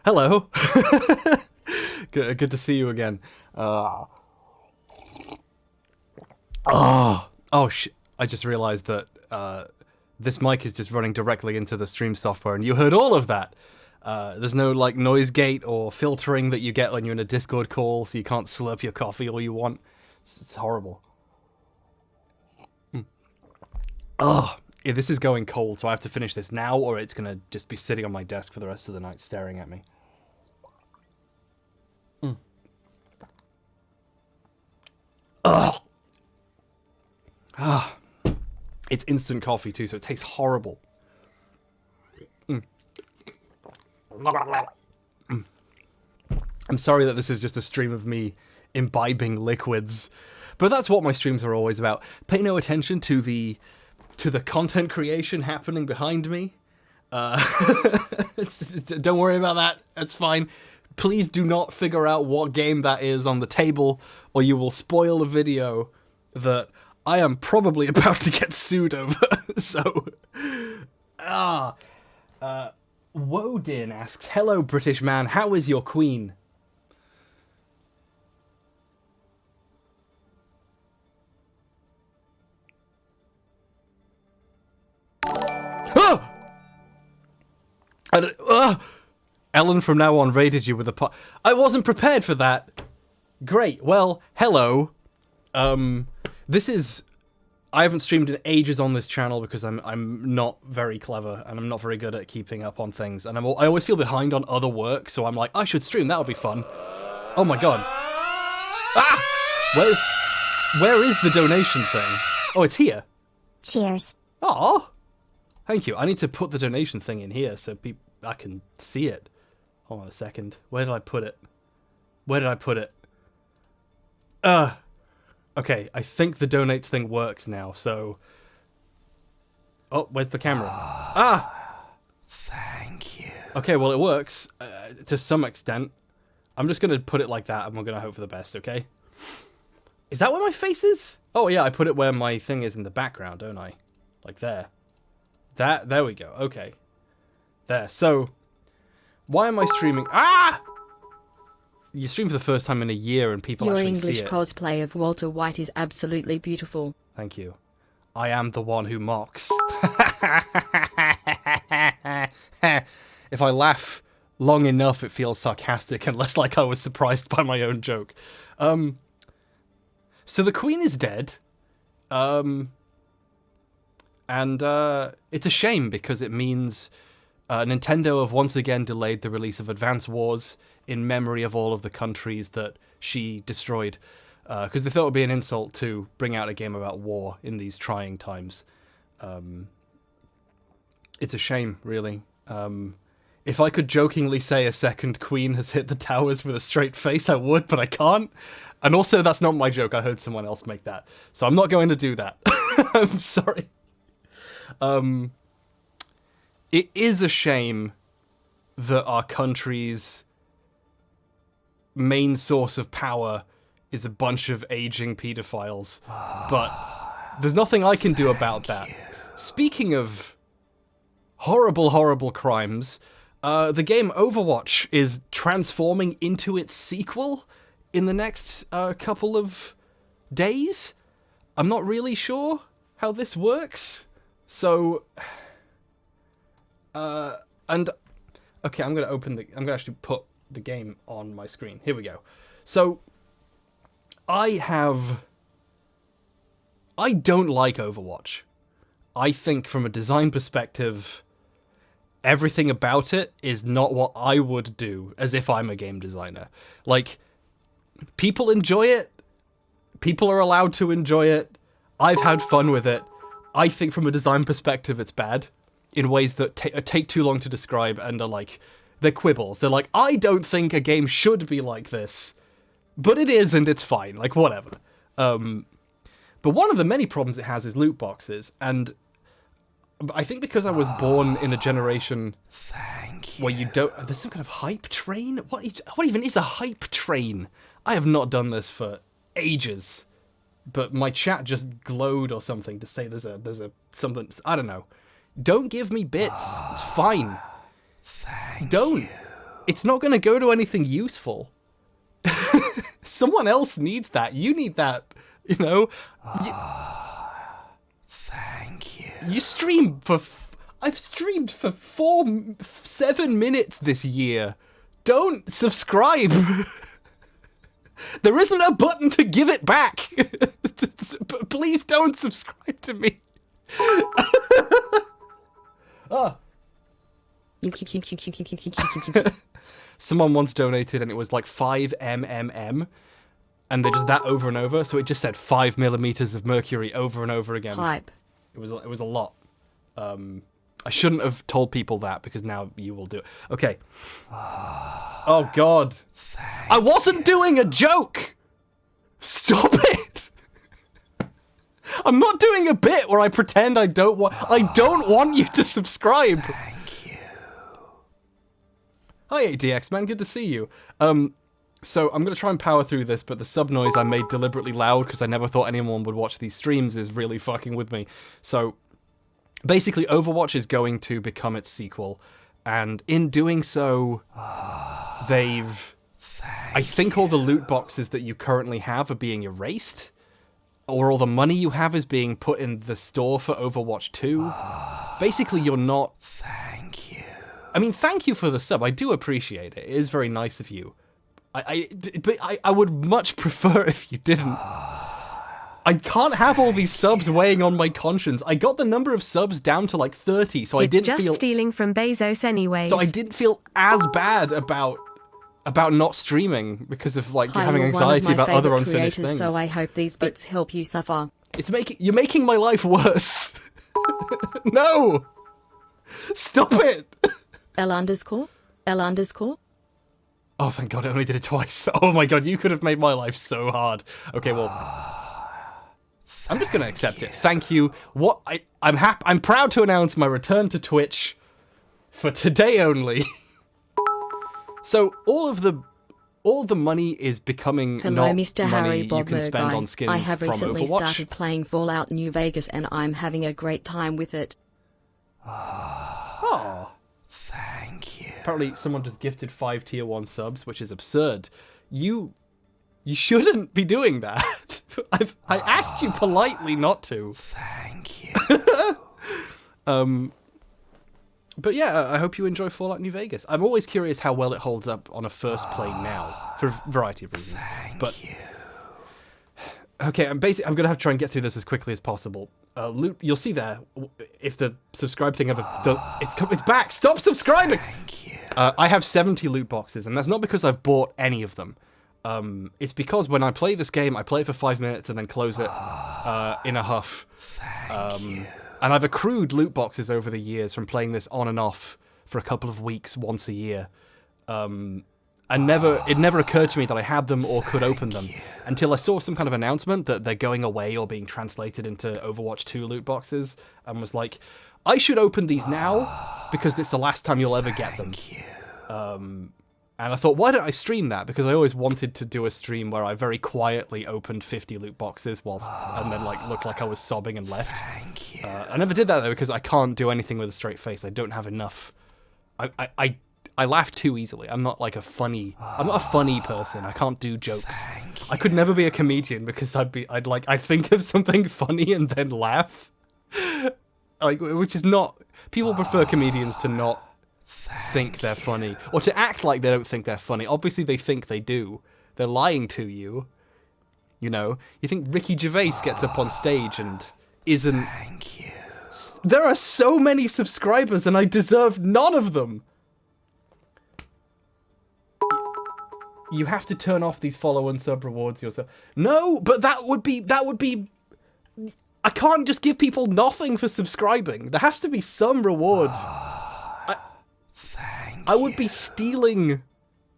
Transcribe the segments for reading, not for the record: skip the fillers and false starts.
Hello. Good to see you again. I just realized that this mic is just running directly into the stream software, and you heard all of that. There's no like noise gate or filtering that you get when you're in a Discord call, so you can't slurp your coffee all you want. It's horrible. Oh, yeah, this is going cold, so I have to finish this now, or it's gonna just be sitting on my desk for the rest of the night, staring at me. Ugh. Ah, it's instant coffee too, so it tastes horrible. I'm sorry that this is just a stream of me imbibing liquids, but that's what my streams are always about. Pay no attention to the content creation happening behind me. Don't worry about that. That's fine. Please do not figure out what game that is on the table, or you will spoil a video that I am probably about to get sued over. So, Wodin asks, "Hello, British man. How is your queen?" Ellen from now on raided you with a pot. I wasn't prepared for that. Great. Well, hello. This is... I haven't streamed in ages on this channel because I'm not very clever and I'm not very good at keeping up on things. And I always feel behind on other work, so I'm like, I should stream. That'll be fun. Oh my god. Ah! Where is the donation thing? Oh, it's here. Cheers. Aw. Thank you. I need to put the donation thing in here so I can see it. Hold on a second. Where did I put it? Okay, I think the donates thing works now, so... Oh, where's the camera? Thank you. Okay, well, it works to some extent. I'm just going to put it like that, and we're going to hope for the best, okay? Is that where my face is? Oh, yeah, I put it where my thing is in the background, don't I? Like there. There we go. Okay. There. So, why am I streaming? You stream for the first time in a year and people actually see it. Your English cosplay of Walter White is absolutely beautiful. Thank you. I am the one who mocks. If I laugh long enough, it feels sarcastic and less like I was surprised by my own joke. So the Queen is dead. And it's a shame because it means Nintendo have once again delayed the release of Advance Wars in memory of all of the countries that she destroyed. Because they thought it would be an insult to bring out a game about war in these trying times. It's a shame, really. If I could jokingly say a second queen has hit the towers with a straight face, I would, but I can't. And also, that's not my joke. I heard someone else make that. So I'm not going to do that. I'm sorry. It is a shame that our country's main source of power is a bunch of aging pedophiles, but there's nothing I can do about that. Speaking of horrible, horrible crimes, the game Overwatch is transforming into its sequel in the next couple of days. I'm not really sure how this works, so... and... Okay, I'm gonna actually put the game on my screen. Here we go. So, I don't like Overwatch. I think from a design perspective, everything about it is not what I would do as if I'm a game designer. Like, people enjoy it. People are allowed to enjoy it. I've had fun with it. I think from a design perspective, it's bad in ways that take too long to describe and are like, they're quibbles. They're like, I don't think a game should be like this, but it is and it's fine. Like, whatever. But one of the many problems it has is loot boxes, and I think because I was born in a generation where you don't... There's some kind of hype train? What even is a hype train? I have not done this for ages, but my chat just glowed or something to say there's a something... I don't know. Don't give me bits. It's fine. Thank Don't. you. it's not going to go to anything useful. Someone else needs that. You need that, you know? Thank you. You stream for... I've streamed for 7 minutes this year. Don't subscribe. There isn't a button to give it back. Please don't subscribe to me. Someone once donated and it was like 5 MMM, and they just that over and over, so it just said 5 millimeters of mercury over and over again. Hype. It was a lot. I shouldn't have told people that because now you will do it. Okay. Oh God. I wasn't doing a joke. Stop it. I'm not doing a bit where I pretend I don't want you to subscribe. Thank you. Hi, ADX man, good to see you. So I'm gonna try and power through this, but the sub noise I made deliberately loud because I never thought anyone would watch these streams is really fucking with me. So basically, Overwatch is going to become its sequel, and in doing so, I think all the loot boxes that you currently have are being erased, or all the money you have is being put in the store for Overwatch 2. Basically, you're not... Thank you. I mean, thank you for the sub. I do appreciate it. It is very nice of you. But I would much prefer if you didn't. I can't have all these subs weighing on my conscience. I got the number of subs down to like 30, so I didn't feel... It's just stealing from Bezos anyway. So I didn't feel as bad about not streaming because of like having anxiety about other unfinished things. So I hope these bits help you suffer. You're making my life worse. No! Stop it! L underscore? L underscore? Oh, thank God, I only did it twice. Oh my God, you could have made my life so hard. Okay, well... I'm just going to accept it. Thank you. I'm proud to announce my return to Twitch for today only. So all the money is becoming Hello, not Mr. money Harry you can spend on Bomberguy. skins I have from recently Overwatch. started playing Fallout New Vegas and I'm having a great time with it. Oh. Thank you. Apparently someone just gifted 5 tier 1 subs, which is absurd. You shouldn't be doing that. I asked you politely not to. Thank you. But yeah, I hope you enjoy Fallout New Vegas. I'm always curious how well it holds up on a first play now, for a variety of reasons. Thank you. Okay, I'm gonna have to try and get through this as quickly as possible. Loot, you'll see there, if the subscribe thing ever does, it's back. Stop subscribing. Thank you. I have 70 loot boxes, and that's not because I've bought any of them. It's because when I play this game, I play it for 5 minutes and then close it in a huff. Thank you. And I've accrued loot boxes over the years from playing this on and off for a couple of weeks once a year. And it never occurred to me that I had them or could open them until I saw some kind of announcement that they're going away or being translated into Overwatch 2 loot boxes, and was like, I should open these now because it's the last time you'll ever get them. And I thought, why don't I stream that? Because I always wanted to do a stream where I very quietly opened 50 loot boxes and then like looked like I was sobbing and left. I never did that though because I can't do anything with a straight face. I don't have enough. I laugh too easily. I'm not a funny person. I can't do jokes. I could never be a comedian because I'd think of something funny and then laugh. Which is not, people prefer comedians to not think they're funny, or to act like they don't think they're funny. Obviously they think they do. They're lying to you. You know, you think Ricky Gervais gets up on stage and isn't... Thank you. There are so many subscribers and I deserve none of them. You have to turn off these follow and sub rewards yourself. No, but that would be... I can't just give people nothing for subscribing. There has to be some reward. I would be stealing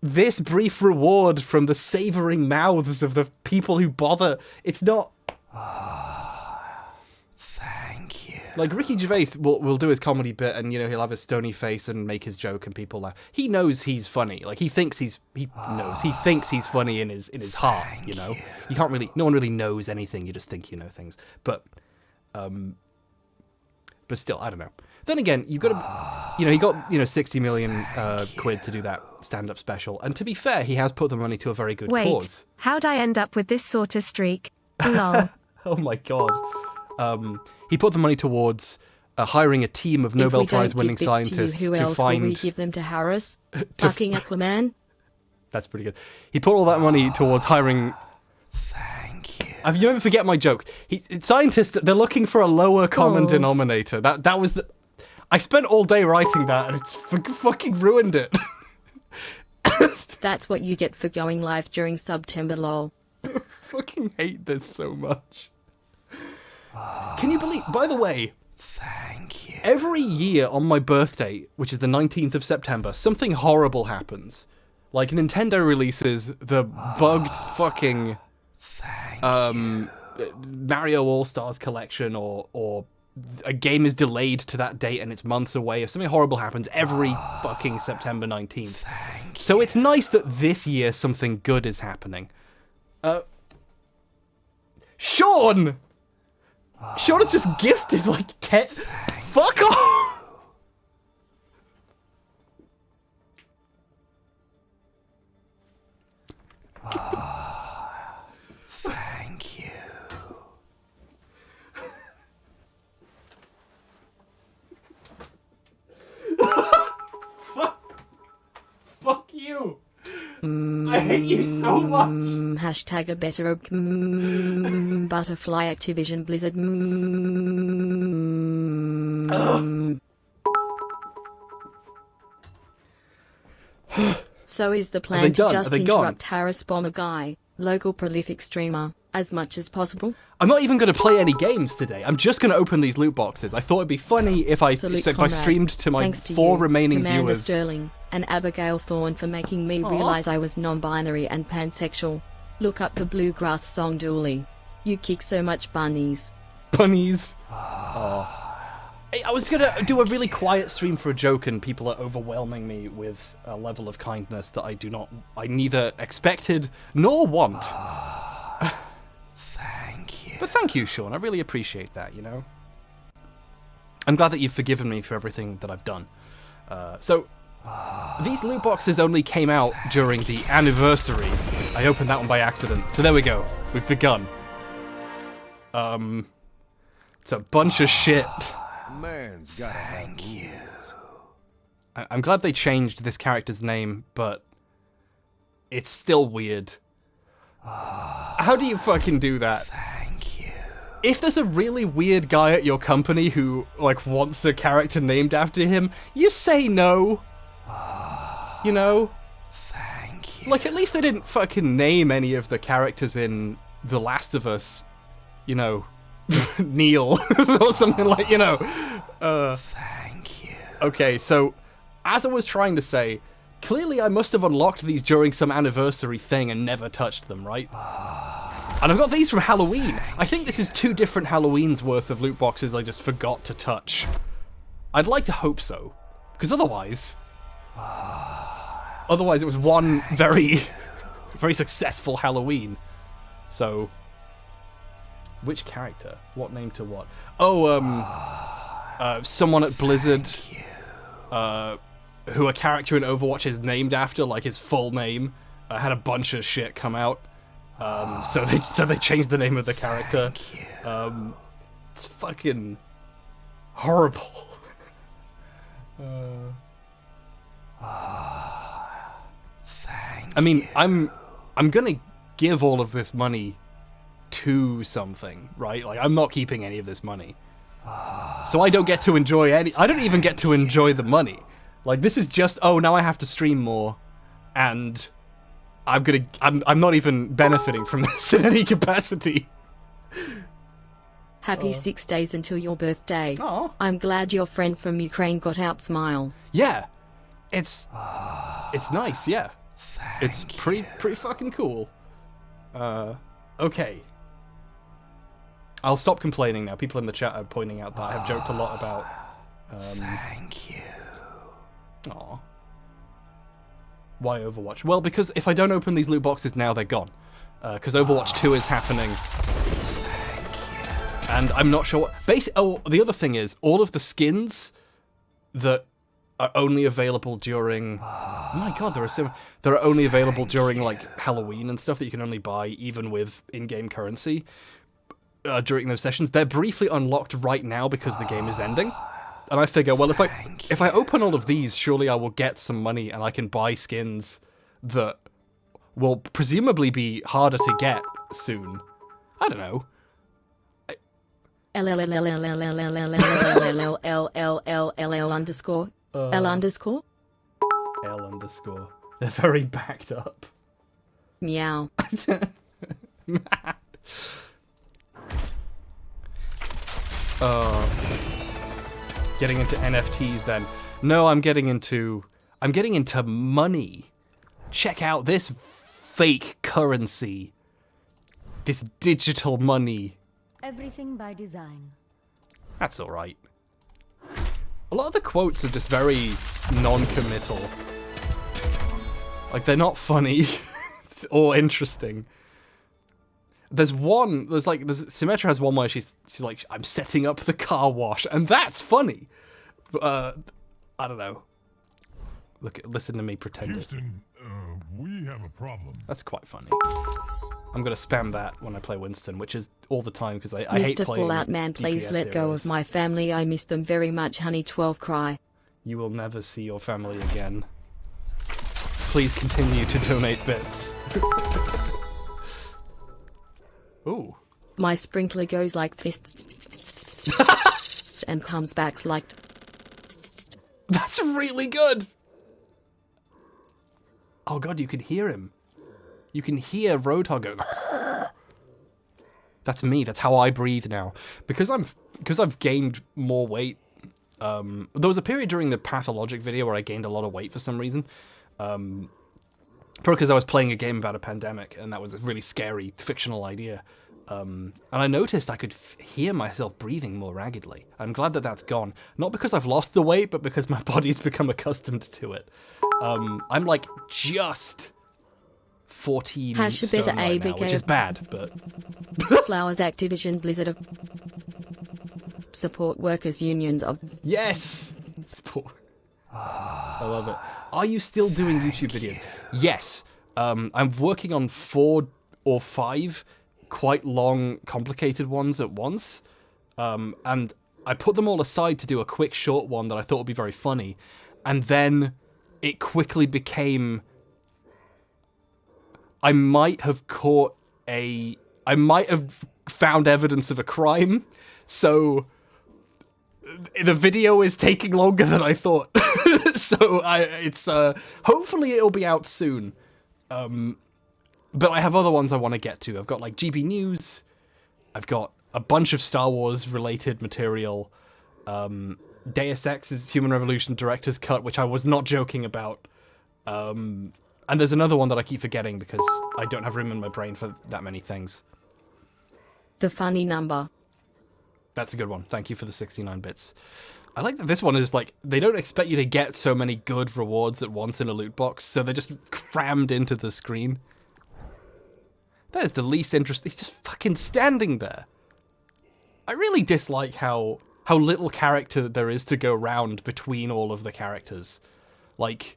this brief reward from the savouring mouths of the people who bother. It's not... Thank you. Like, Ricky Gervais will do his comedy bit and, you know, he'll have a stony face and make his joke and people laugh. He knows he's funny. Like, he thinks he's funny in his heart, you know? No one really knows anything, you just think you know things. But but still, I don't know. Then again, you've got to, he got 60 million quid to do that stand-up special, and to be fair, he has put the money to a very good Wait, cause. how'd I end up with this sort of streak? Lol. Oh my god. He put the money towards hiring a team of Nobel Prize-winning scientists who to else find. Will we give them to Harris? Fucking Aquaman? That's pretty good. He put all that money towards hiring. Thank you. You never forget my joke. Scientists, they're looking for a lower common denominator. That was the. I spent all day writing that, and it's fucking ruined it. That's what you get for going live during September, lol. I fucking hate this so much. Can you believe? By the way, Thank you. every year on my birthday, which is the 19th of September, something horrible happens. Like Nintendo releases the bugged fucking Mario All-Stars collection, or a game is delayed to that date and it's months away. If something horrible happens every fucking September 19th. So it's nice that this year something good is happening. Sean! Sean has just gifted like 10... Fuck off! Thank you. Fuck you! I hate you so much! Hashtag a better butterfly Activision Blizzard. So is the plan to just interrupt Harris Bomberguy, local prolific streamer, as much as possible? I'm not even going to play any games today. I'm just going to open these loot boxes. I thought it'd be funny if I streamed to my Thanks to 4 you, remaining Commander viewers. Sterling and Abigail Thorne for making me realize I was non-binary and pansexual. Look up the bluegrass song Dooley. You kick so much bunnies. Bunnies. Oh. I was going to do a really quiet stream for a joke, and people are overwhelming me with a level of kindness that I neither expected nor want. Thank you. But thank you, Sean. I really appreciate that, I'm glad that you've forgiven me for everything that I've done. These loot boxes only came out during the anniversary. I opened that one by accident. So there we go. We've begun. It's a bunch of shit. Man's gotta have you. I'm glad they changed this character's name, but it's still weird. How do you fucking do that? Thank you. If there's a really weird guy at your company who, wants a character named after him, you say no. Thank you. At least they didn't fucking name any of the characters in The Last of Us, Neil, or something Thank you. Okay, so, as I was trying to say, clearly I must have unlocked these during some anniversary thing and never touched them, right? And I've got these from Halloween. I think this is 2 different Halloweens worth of loot boxes I just forgot to touch. I'd like to hope so, because otherwise it was one very, very successful Halloween. So, which character? What name to what? Someone at Blizzard, who a character in Overwatch is named after, his full name, had a bunch of shit come out. So they changed the name of the character. It's fucking horrible. I mean, I'm gonna give all of this money to something, right? I'm not keeping any of this money. So I don't get to enjoy I don't even get to enjoy the money. This is just, now I have to stream more, and I'm not even benefiting from this in any capacity. Happy 6 days until your birthday. Aw. I'm glad your friend from Ukraine got out smile. Yeah. It's nice, yeah. It's pretty fucking cool. Okay. I'll stop complaining now. People in the chat are pointing out that I have joked a lot about... Thank you. Aw. Why Overwatch? Well, because if I don't open these loot boxes now, they're gone. Because Overwatch 2 is happening. And I'm not sure what... the other thing is, all of the skins that are only available during... Oh my god, that are only available during, like, Halloween and stuff that you can only buy, even with in-game currency, during those sessions, they're briefly unlocked right now because the game is ending. And I figure, well, if I open all of these, surely I will get some money and I can buy skins that will presumably be harder to get soon. I don't know. L underscore L underscore L underscore. They're very backed up. meow. Getting into NFTs then. No, I'm getting into money. Check out this fake currency. This digital money. Everything by design. That's alright. A lot of the quotes are just very non-committal. Like, they're not funny or interesting. Symmetra has one where she's like, I'm setting up the car wash, and that's funny. I don't know. Listen to me pretend. Houston, we have a problem. That's quite funny. I'm gonna spam that when I play Winston, which is all the time because I hate Mr. playing Fallout Man, please DPS let go heroes. of my family. I miss them very much, honey. 12 cry. You will never see your family again. Please continue to donate bits. Ooh. My sprinkler goes like this and comes back like... That's really good! Oh god, you can hear him. You can hear Roadhog going... That's me, that's how I breathe now. Because I've gained more weight. There was a period during the Pathologic video where I gained a lot of weight for some reason. Probably because I was playing a game about a pandemic, and that was a really scary, fictional idea. And I noticed I could hear myself breathing more raggedly. I'm glad that that's gone. Not because I've lost the weight, but because my body's become accustomed to it. I'm like just 14 stone right now, which is bad, but... Flowers Activision Blizzard of Support Workers Unions of... Yes! Support. I love it. Are you still doing YouTube videos? Yes. I'm working on 4 or 5 quite long, complicated ones at once. And I put them all aside to do a quick, short one that I thought would be very funny. And then it quickly became... I might have found evidence of a crime, so the video is taking longer than I thought. So hopefully it'll be out soon. But I have other ones I want to get to. I've got like GB News, I've got a bunch of Star Wars related material, Deus Ex's Human Revolution Director's Cut, which I was not joking about. And there's another one that I keep forgetting because I don't have room in my brain for that many things. The funny number. That's a good one. Thank you for the 69 bits. I like that this one is like, they don't expect you to get so many good rewards at once in a loot box, so they're just crammed into the screen. That is the least interesting. He's just fucking standing there. I really dislike how little character there is to go round between all of the characters. Like...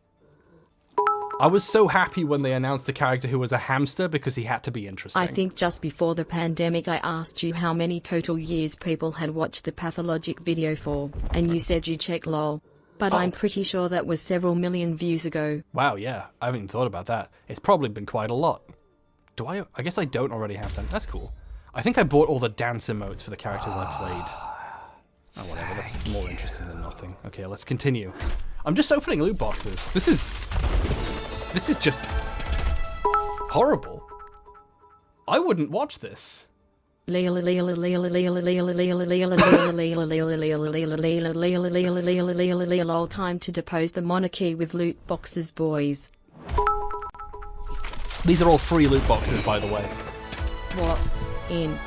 I was so happy when they announced a character who was a hamster because he had to be interesting. I think just before the pandemic I asked you how many total years people had watched the Pathologic video for, and you said you checked lol. But I'm pretty sure that was several million views ago. Wow, yeah. I haven't even thought about that. It's probably been quite a lot. Do I? I guess I don't already have them. That's cool. I think I bought all the dance emotes for the characters I played. Oh, whatever. That's more interesting than nothing. Okay, let's continue. I'm just opening loot boxes. This is just horrible. I wouldn't watch this. All time to depose the monarchy with loot boxes, boys. These are all free loot boxes, by the way. What in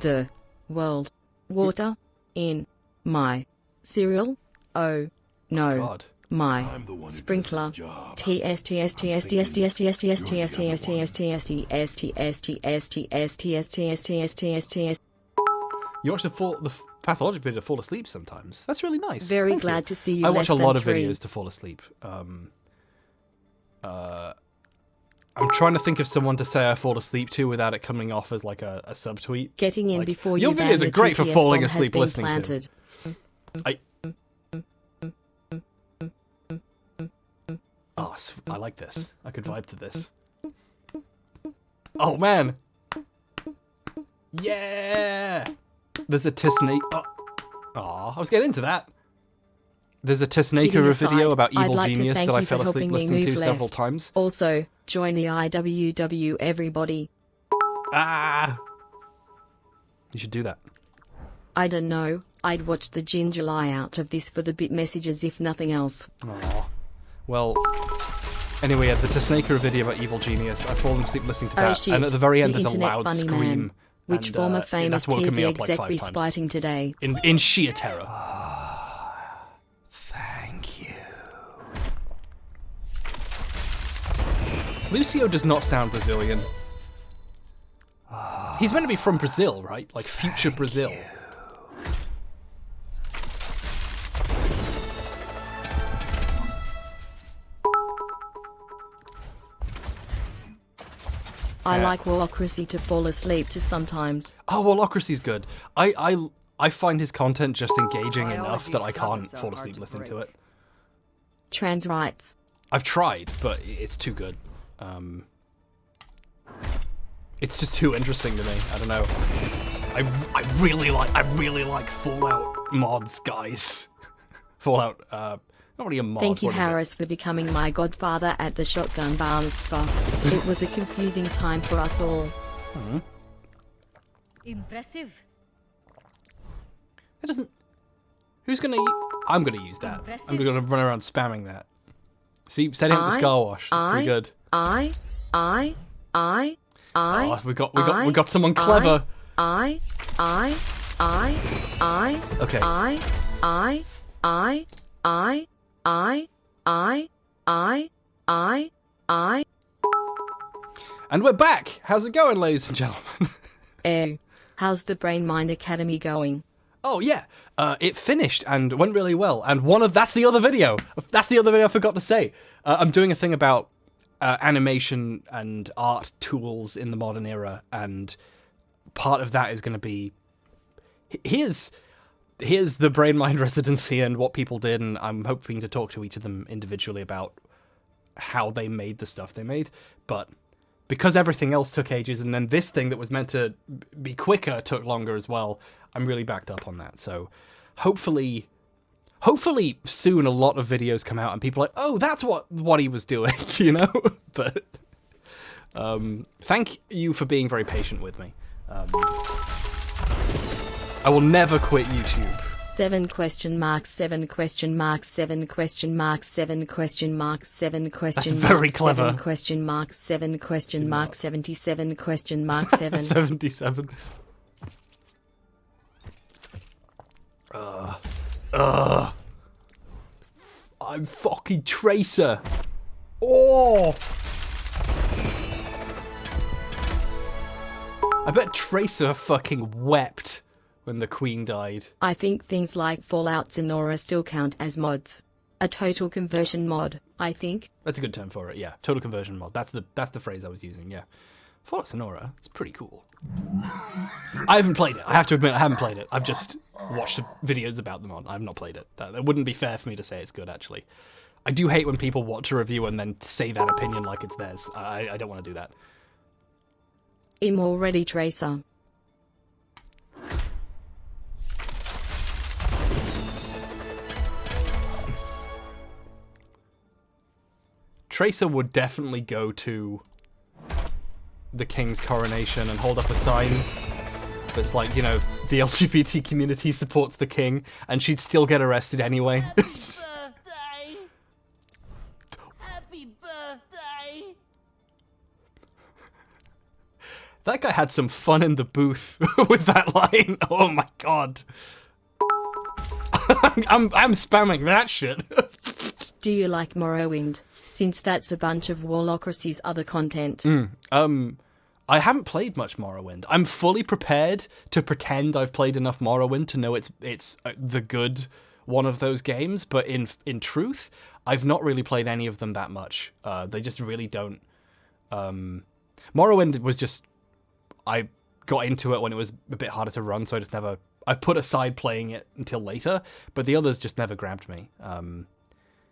the world? Water in my cereal? Oh no. God. My sprinkler. You watch the pathologic video to fall asleep sometimes. That's really nice. Very Thank glad you. to see you. I watch a less lot than of 3. videos to fall asleep. I'm trying to think of someone to say I fall asleep to without it coming off as like a subtweet. Getting in Like, before your you videos van are the great for TTS falling bomb has asleep been listening planted. Oh, I like this. I could vibe to this. Oh man! Yeah! There's a Tisnake. Oh, I was getting into that. There's a Tisnaker Kidding video aside, about I'd Evil like to Genius thank that I you for fell asleep helping me listening to move several left. times. Also, join the IWW everybody. Ah! You should do that. I don't know, I'd watch the ginger lie out of this for the bit messages if nothing else. Aww. Well, anyway, the Tisnaker video about Evil Genius, I've fallen asleep listening to Oh that, shit, and at the very end the there's a internet loud funny scream. man. Which and, former famous that's woken me TV up like exec 5 be times. spiting today? In sheer terror. Thank you. Lucio does not sound Brazilian. He's meant to be from Brazil, right? Like future Brazil. I like Warocracy to fall asleep to sometimes. Oh, Holocracy's good. I find his content just engaging enough that I can't fall asleep listening to it. Trans rights. I've tried, but it's too good. It's just too interesting to me. I don't know. I really like Fallout mods, guys. Fallout, not really a mod. Thank you, what is it? Harris, for becoming my godfather at the shotgun bar mitzvah. It was a confusing time for us all. Impressive. It doesn't. Who's gonna? I'm gonna use that. I'm gonna run around spamming that. See, setting up the Scar Wash. It's pretty good. Oh, we got someone clever. Okay. And we're back. How's it going, ladies and gentlemen? How's the Brain Mind Academy going? Oh yeah, it finished and went really well. And that's the other video. That's the other video I forgot to say. I'm doing a thing about animation and art tools in the modern era, and part of that is going to be here's the Brain Mind residency and what people did, and I'm hoping to talk to each of them individually about how they made the stuff they made. But because everything else took ages, and then this thing that was meant to be quicker took longer as well, I'm really backed up on that. So hopefully soon a lot of videos come out and people are like, oh, that's what he was doing, you know? But thank you for being very patient with me. I will never quit YouTube. 7 question marks, 7 question marks, 7 question marks, 7 question marks, 7 question marks. That's very clever. 7 question marks, 7 question marks, 77 question mark 7. 77. I'm fucking Tracer. Oh! I bet Tracer fucking wept when the Queen died. I think things like Fallout Sonora still count as mods. A total conversion mod, I think. That's a good term for it, yeah. Total conversion mod. That's the phrase I was using, yeah. Fallout Sonora, it's pretty cool. I haven't played it. I have to admit, I haven't played it. I've just watched videos about them on. I've not played it. That wouldn't be fair for me to say it's good, actually. I do hate when people watch a review and then say that opinion like it's theirs. I don't want to do that. I'm already Tracer. Tracer would definitely go to the King's coronation and hold up a sign that's like, you know, the LGBT community supports the King, and she'd still get arrested anyway. Happy birthday! Happy birthday! That guy had some fun in the booth with that line. Oh my god. I'm spamming that shit. Do you like Morrowind? Since that's a bunch of Warlocracy's other content. I I haven't played much Morrowind. I'm fully prepared to pretend I've played enough Morrowind to know it's the good one of those games, but in truth, I've not really played any of them that much. They just really don't. Morrowind was just, I got into it when it was a bit harder to run, so I put aside playing it until later, but the others just never grabbed me.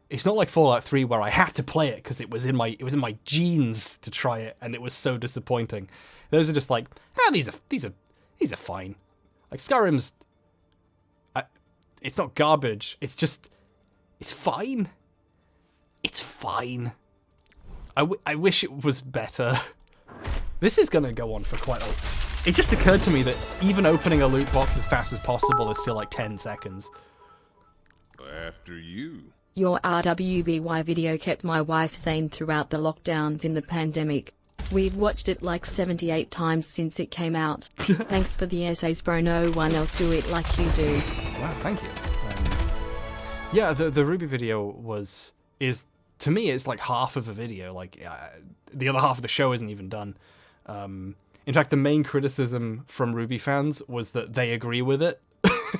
It's not like Fallout 3 where I had to play it because it was in my genes to try it, and it was so disappointing. Those are just like, these are fine. Like Skyrim's, it's not garbage. It's fine. It's fine. I wish it was better. This is gonna go on for quite a. It just occurred to me that even opening a loot box as fast as possible is still like 10 seconds. After you. Your RWBY video kept my wife sane throughout the lockdowns in the pandemic. We've watched it like 78 times since it came out. Thanks for the essays, bro. No one else do it like you do. Wow, thank you. Yeah, the Ruby video is to me it's like half of a video. Like the other half of the show isn't even done. In fact, the main criticism from Ruby fans was that they agree with it.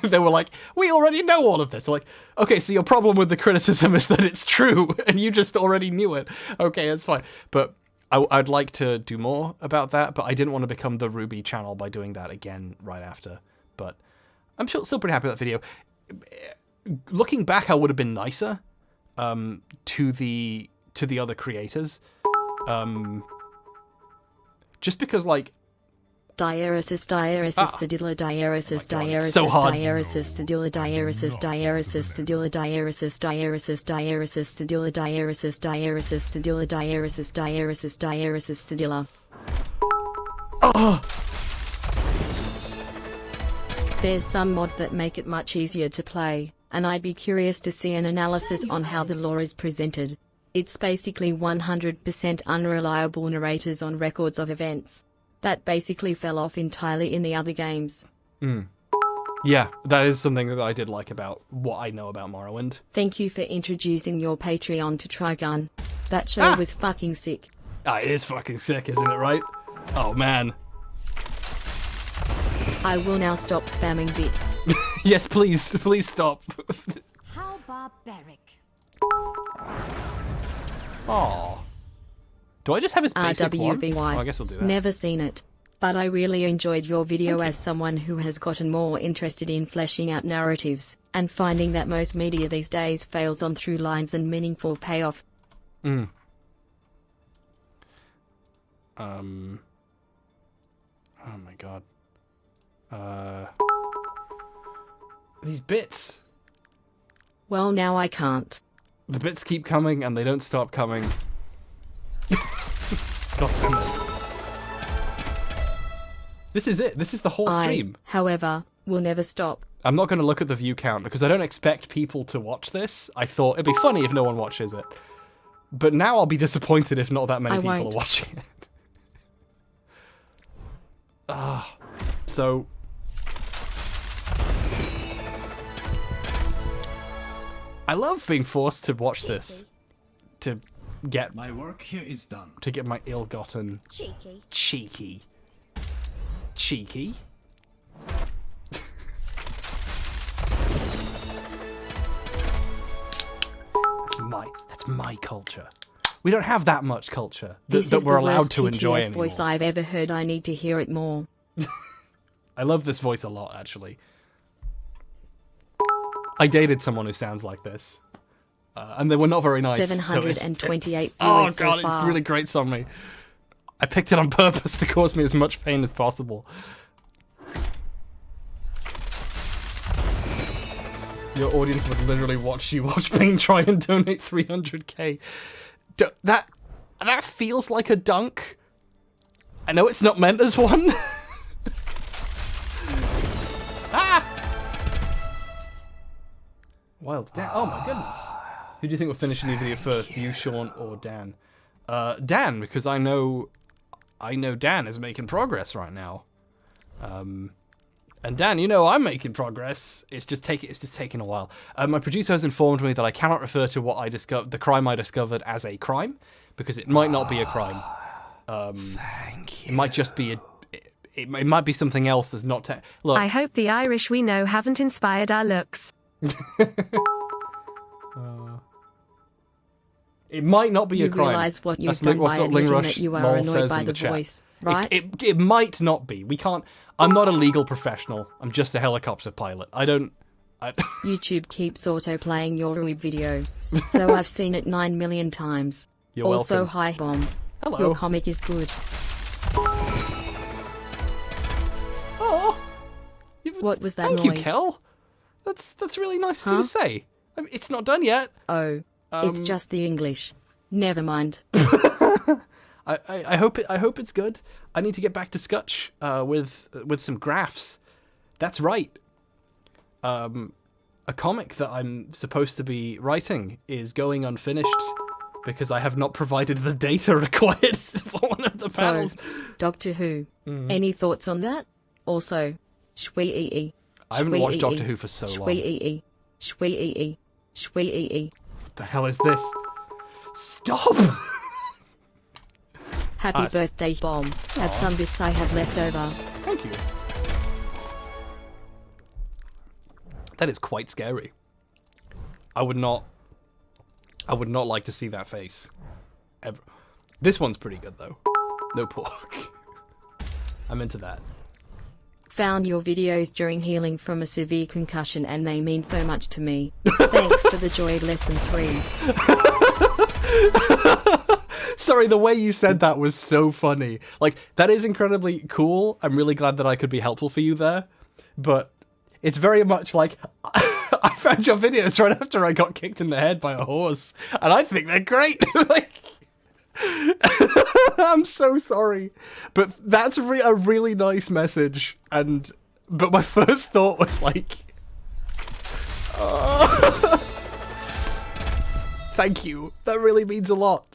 They were like, we already know all of this. We're like, okay, so your problem with the criticism is that it's true, and you just already knew it. Okay, that's fine. But I'd like to do more about that, but I didn't want to become the Ruby channel by doing that again right after. But I'm still pretty happy with that video. Looking back, I would have been nicer to the other creators. Just because, like, Diaresis, sedilla, diaresis, diaresis, so hard. diaresis, sedilla, diaresis, diaresis, sedilla, diaresis, diaresis, diaresis, sedilla, diaresis, diaresis, sedilla, diaresis, diaresis, diaresis, sedilla. There's some mods that make it much easier to play, and I'd be curious to see an analysis on how the lore is presented. It's basically 100% unreliable narrators on records of events. That basically fell off entirely in the other games. Yeah, that is something that I did like about what I know about Morrowind. Thank you for introducing your Patreon to Trigun. That show was fucking sick. It is fucking sick, isn't it, right? Oh, man. I will now stop spamming bits. Yes, please. Please stop. How barbaric. Aww. Do I just have his basic one? RWBY. Oh, I guess we'll do that. Never seen it. But I really enjoyed your video as someone who has gotten more interested in fleshing out narratives, and finding that most media these days fails on through lines and meaningful payoff. Oh my god. These bits. Well, now I can't. The bits keep coming and they don't stop coming. God damn it. This is it. This is the whole stream. However, will never stop. I'm not going to look at the view count because I don't expect people to watch this. I thought it'd be funny if no one watches it. But now I'll be disappointed if not that many people are watching it. So... I love being forced to watch this. To get... My work here is done. To get my ill-gotten... Cheeky. Cheeky. Cheeky? That's my culture. We don't have that much culture that we're allowed to enjoy This is the anymore. worst TTS voice I've ever heard. I need to hear it more. I love this voice a lot, actually. I dated someone who sounds like this. And they were not very nice. 728 oh viewers god, so far. It really grates on me. I picked it on purpose to cause me as much pain as possible. Your audience would literally watch you watch Pain try and donate 300k. That feels like a dunk. I know it's not meant as one. Wild Dan. Oh my goodness. Who do you think will finish a new video first? You, Sean, or Dan? Dan, because I know Dan is making progress right now. And Dan, you know I'm making progress. It's just taking a while. My producer has informed me that I cannot refer to what I discovered, the crime I discovered, as a crime, because it might not be a crime. Thank It you. might just be it might be something else that's not. Look, I hope the Irish we know haven't inspired our looks. it might not be You a crime. realize what you've That's done what's by what Ling admitting Rush that you are lol annoyed says by in the chat. voice, right? It might not be. We can't. I'm not a legal professional. I'm just a helicopter pilot. I don't. YouTube keeps auto-playing your Rui video, so I've seen it 9 million times. You're Also, welcome. hi Bomb. Hello. Your comic is good. Oh. What was that Thank noise? you, Kel. That's really nice of you Huh? to say. I mean, it's not done yet. Oh, it's just the English. Never mind. I hope it's good. I need to get back to Scutch with some graphs. That's right. A comic that I'm supposed to be writing is going unfinished because I have not provided the data required for one of the So, panels. Doctor Who. Any thoughts on that? Also, shwee. I haven't watched Doctor Who for so long. Shwee. Shwee. Shwee. What the hell is this? Stop! Happy it's- birthday, Bomb. Had some bits I have left over. Thank you. That is quite scary. I would not like to see that face. Ever. This one's pretty good though. No pork. I'm into that. Found your videos during healing from a severe concussion and they mean so much to me. Thanks for the joy lesson 3. Sorry, the way you said that was so funny. Like, that is incredibly cool. I'm really glad that I could be helpful for you there. But it's very much like, I found your videos right after I got kicked in the head by a horse. And I think they're great. Like, I'm so sorry. But that's a really nice message. But my first thought was like, thank you. That really means a lot.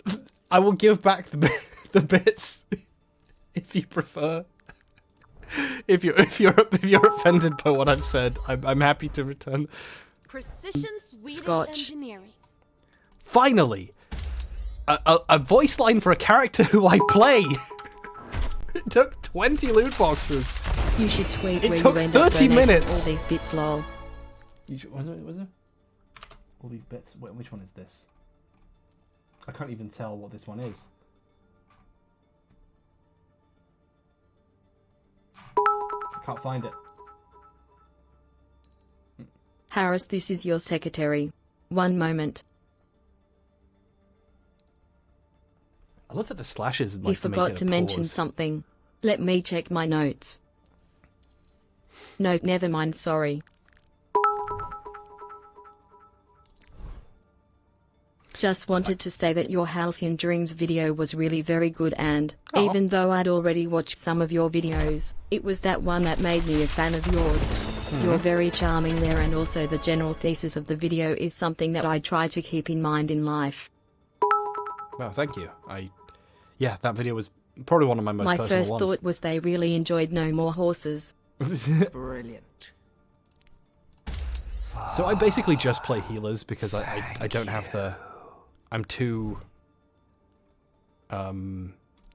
I will give back the bits if you prefer. If you're offended by what I've said, I'm happy to return. Precision Swedish Scotch. engineering. Finally, a voice line for a character who I play. It took 20 loot boxes. You should tweet It where took you end up 30 donating minutes. all these bits, lol. Was there? All these bits. Wait, which one is this? I can't even tell what this one is. I can't find it. Harris, this is your secretary. One moment. I love that the slashes. You forgot to mention something. Let me check my notes. No, never mind, sorry. Just wanted to say that your Halcyon Dreams video was really very good and, Aw. even though I'd already watched some of your videos, it was that one that made me a fan of yours. You're very charming there and also the general thesis of the video is something that I try to keep in mind in life. Well, thank you. Yeah, that video was probably one of my most My personal first ones. thought was they really enjoyed No More Horses. Brilliant. So I basically just play healers because I don't have the... I'm too...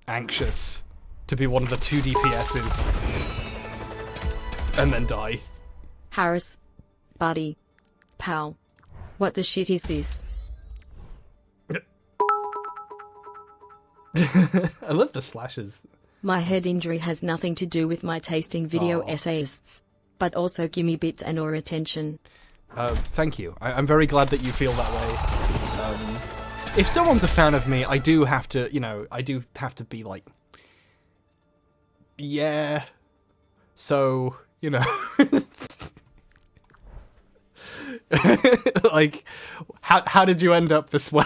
anxious to be one of the 2 DPSs and then die. Harris. Buddy. Pal. What the shit is this? I love the slashes. My head injury has nothing to do with my tasting video Aw. essayists. But also gimme bits and or attention. Thank you. I'm very glad that you feel that way. If someone's a fan of me, I do have to be like, yeah. So, like, how did you end up this way?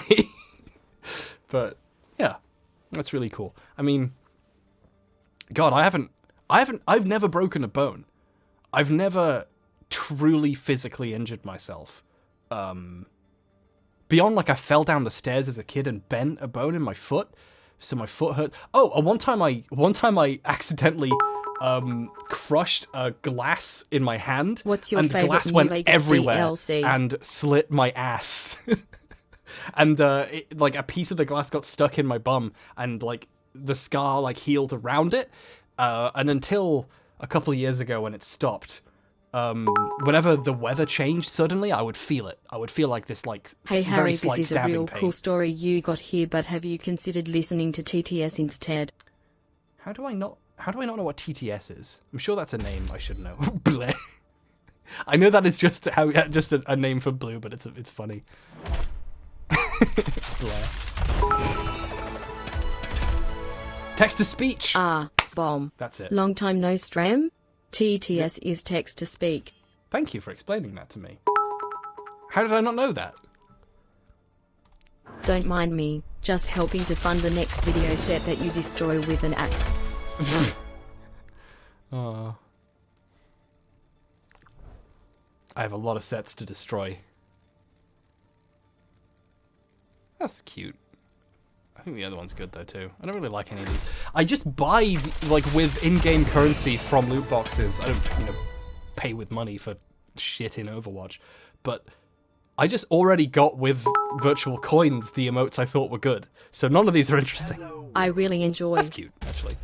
But yeah, that's really cool. I mean, God, I've never broken a bone. I've never truly physically injured myself. Beyond like I fell down the stairs as a kid and bent a bone in my foot, so my foot hurt. Oh, one time I accidentally crushed a glass in my hand. What's your and favorite glass New went Vegas everywhere DLC? and slit my ass. And like a piece of the glass got stuck in my bum, and like the scar like healed around it, and until a couple of years ago when it stopped, whenever the weather changed suddenly, I would feel it. I would feel like this like Hey very Harry, slight this is a stabbing real pain. cool story you got here, but have you considered listening to TTS instead? How do I not know what TTS is? I'm sure that's a name I should know. Bleh. I know that is just a name for blue, but it's funny. Bleh. Text to speech. Ah, bomb. That's it. Long time no stream? TTS is text to speak. Thank you for explaining that to me. How did I not know that? Don't mind me, just helping to fund the next video set that you destroy with an axe. Oh. I have a lot of sets to destroy. That's cute. I think the other one's good though too. I don't really like any of these. I just buy like with in-game currency from loot boxes. I don't, pay with money for shit in Overwatch, but I just already got with virtual coins the emotes I thought were good. So none of these are interesting. I really enjoy. That's cute, actually.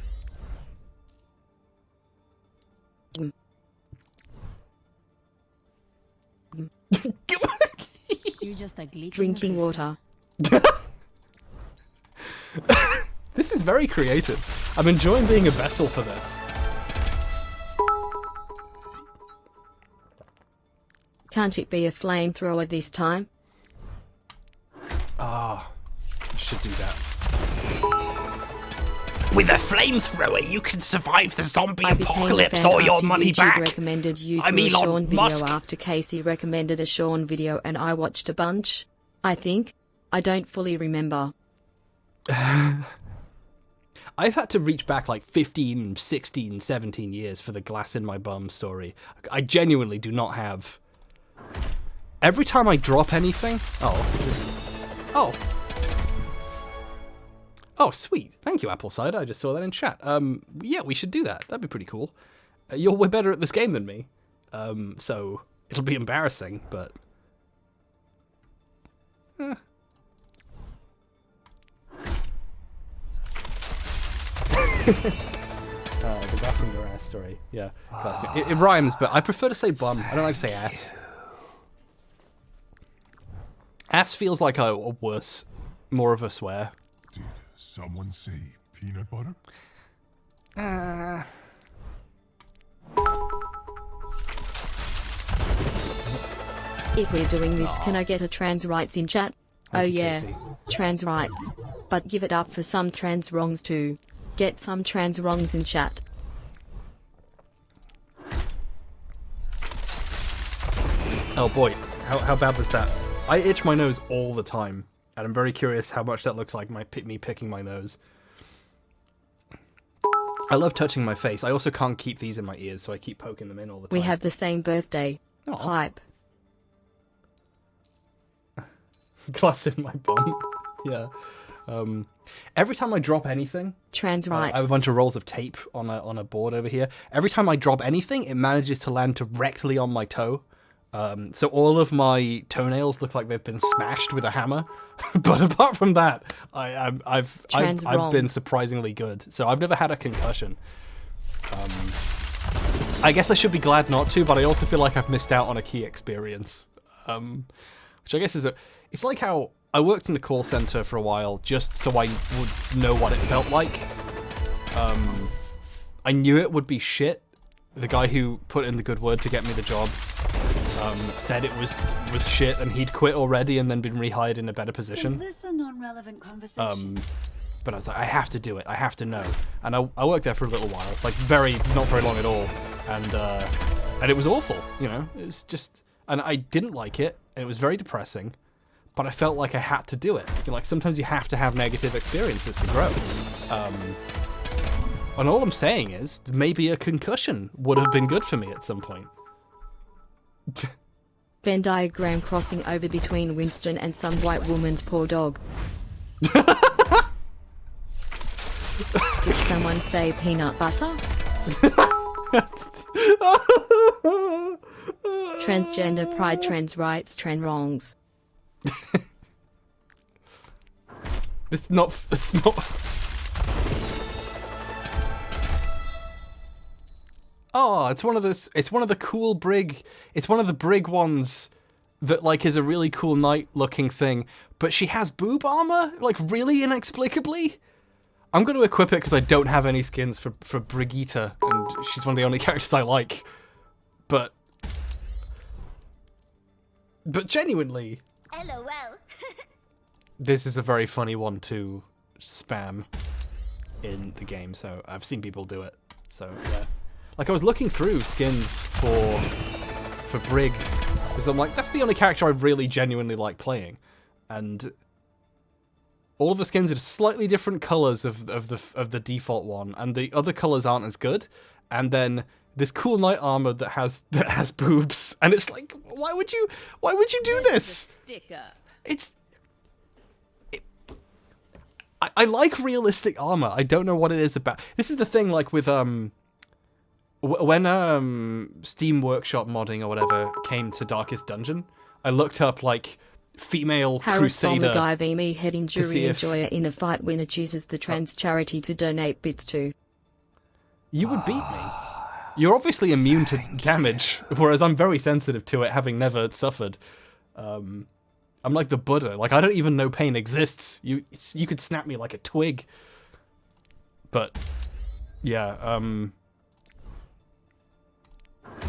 You're just a glitch. Drinking water. This is very creative. I'm enjoying being a vessel for this. Can't it be a flamethrower this time? Should do that. With a flamethrower, you can survive the zombie I became a apocalypse fan or your after money YouTube back. recommended you I'm through a Elon Sean video Musk. after Casey recommended a Sean video and I watched a bunch. I think. I don't fully remember. I've had to reach back like 15, 16, 17 years for the glass in my bum story. I genuinely do not have... Every time I drop anything... Oh, sweet. Thank you, Apple Cider. I just saw that in chat. Yeah, we should do that. That'd be pretty cool. You're way better at this game than me. So it'll be embarrassing, but... The glass in your ass story. Yeah, glass. It rhymes, but I prefer to say bum. I don't like to say ass. Ass feels like a worse, more of a swear. Did someone say peanut butter? If we're doing this, can I get a trans rights in chat? Oh Thank you, yeah, Casey. trans rights. But give it up for some trans wrongs too. Get some trans wrongs in chat. Oh boy, how bad was that? I itch my nose all the time, and I'm very curious how much that looks like me picking my nose. I love touching my face. I also can't keep these in my ears, so I keep poking them in all the time. We have the same birthday. Aw. Hype. glass in my bum. Yeah. Every time I drop anything, Trans rights. I have a bunch of rolls of tape on a board over here. Every time I drop anything, it manages to land directly on my toe. So all of my toenails look like they've been smashed with a hammer. But apart from that, I've been surprisingly good. So I've never had a concussion. I guess I should be glad not to, but I also feel like I've missed out on a key experience. Which I guess is it's like how I worked in the call center for a while just so I would know what it felt like. I knew it would be shit. The guy who put in the good word to get me the job said it was shit and he'd quit already and then been rehired in a better position. Is this a non-relevant conversation? But I was like, I have to do it. I have to know. And I worked there for a little while, like not very long at all. And it was awful, you know. It was just, and I didn't like it, and it was very depressing. But I felt like I had to do it. You know, like sometimes you have to have negative experiences to grow. And all I'm saying is maybe a concussion would have been good for me at some point. Venn diagram crossing over between Winston and some white woman's poor dog. Did someone say peanut butter? Transgender pride, trans rights, trans wrongs. It's not. oh, it's one of the cool brig. It's one of the brig ones that like is a really cool knight looking thing, but she has boob armor, like really inexplicably. I'm going to equip it because I don't have any skins for Brigitte, and she's one of the only characters I like. But genuinely, LOL. this is a very funny one to spam in the game, so I've seen people do it. So yeah, like I was looking through skins for Brig because I'm like, that's the only character I really genuinely like playing, and all of the skins are slightly different colors of the default one, and the other colors aren't as good. And then this cool knight armor that has boobs, and it's like, why would you do this? Stick up. I like realistic armor. I don't know what it is about. This is the thing, like with when Steam Workshop modding or whatever came to Darkest Dungeon, I looked up like female crusader. Hbomberguy v me head injury if- enjoyer in a fight winner chooses the trans charity to donate bits to. You would beat me. You're obviously immune to damage, whereas I'm very sensitive to it, having never suffered. I'm like the Buddha. Like, I don't even know pain exists. You could snap me like a twig. But yeah,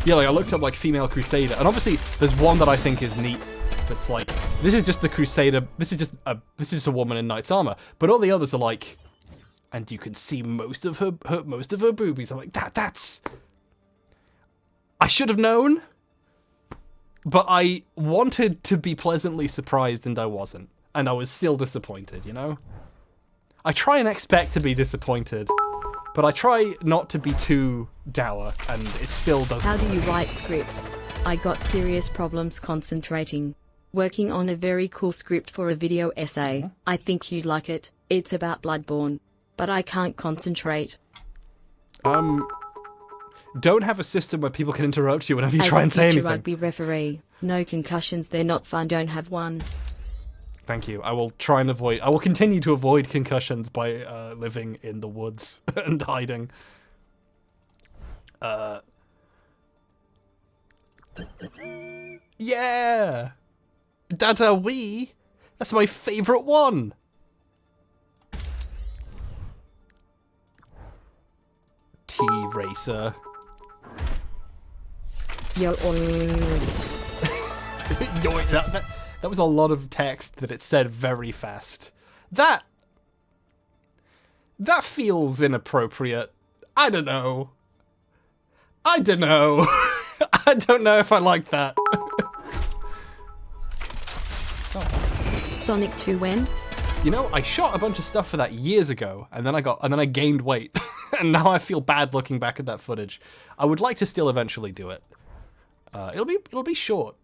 yeah, like I looked up like female crusader, and obviously there's one that I think is neat. That's like, this is just the crusader. This is just a woman in knight's armor. But all the others are like, and you can see most of her boobies. I'm like, that's. I should have known, but I wanted to be pleasantly surprised, and I wasn't, and I was still disappointed. You know, I try and expect to be disappointed, but I try not to be too dour, and it still doesn't. How do you write scripts? I got serious problems concentrating. Working on a very cool script for a video essay. I think you'd like it. It's about Bloodborne. But I can't concentrate. Don't have a system where people can interrupt you whenever you As try a and say future anything. rugby referee, no concussions, they're not fun, don't have one. Thank you. I will try and avoid. I will continue to avoid concussions by living in the woods and hiding. Yeah, Dada Wee. That's my favorite one. T-Racer. Yo, That was a lot of text that it said very fast. That feels inappropriate. I don't know. I don't know if I like that. Sonic 2 when? You know, I shot a bunch of stuff for that years ago, and then I gained weight, and now I feel bad looking back at that footage. I would like to still eventually do it. It'll be short.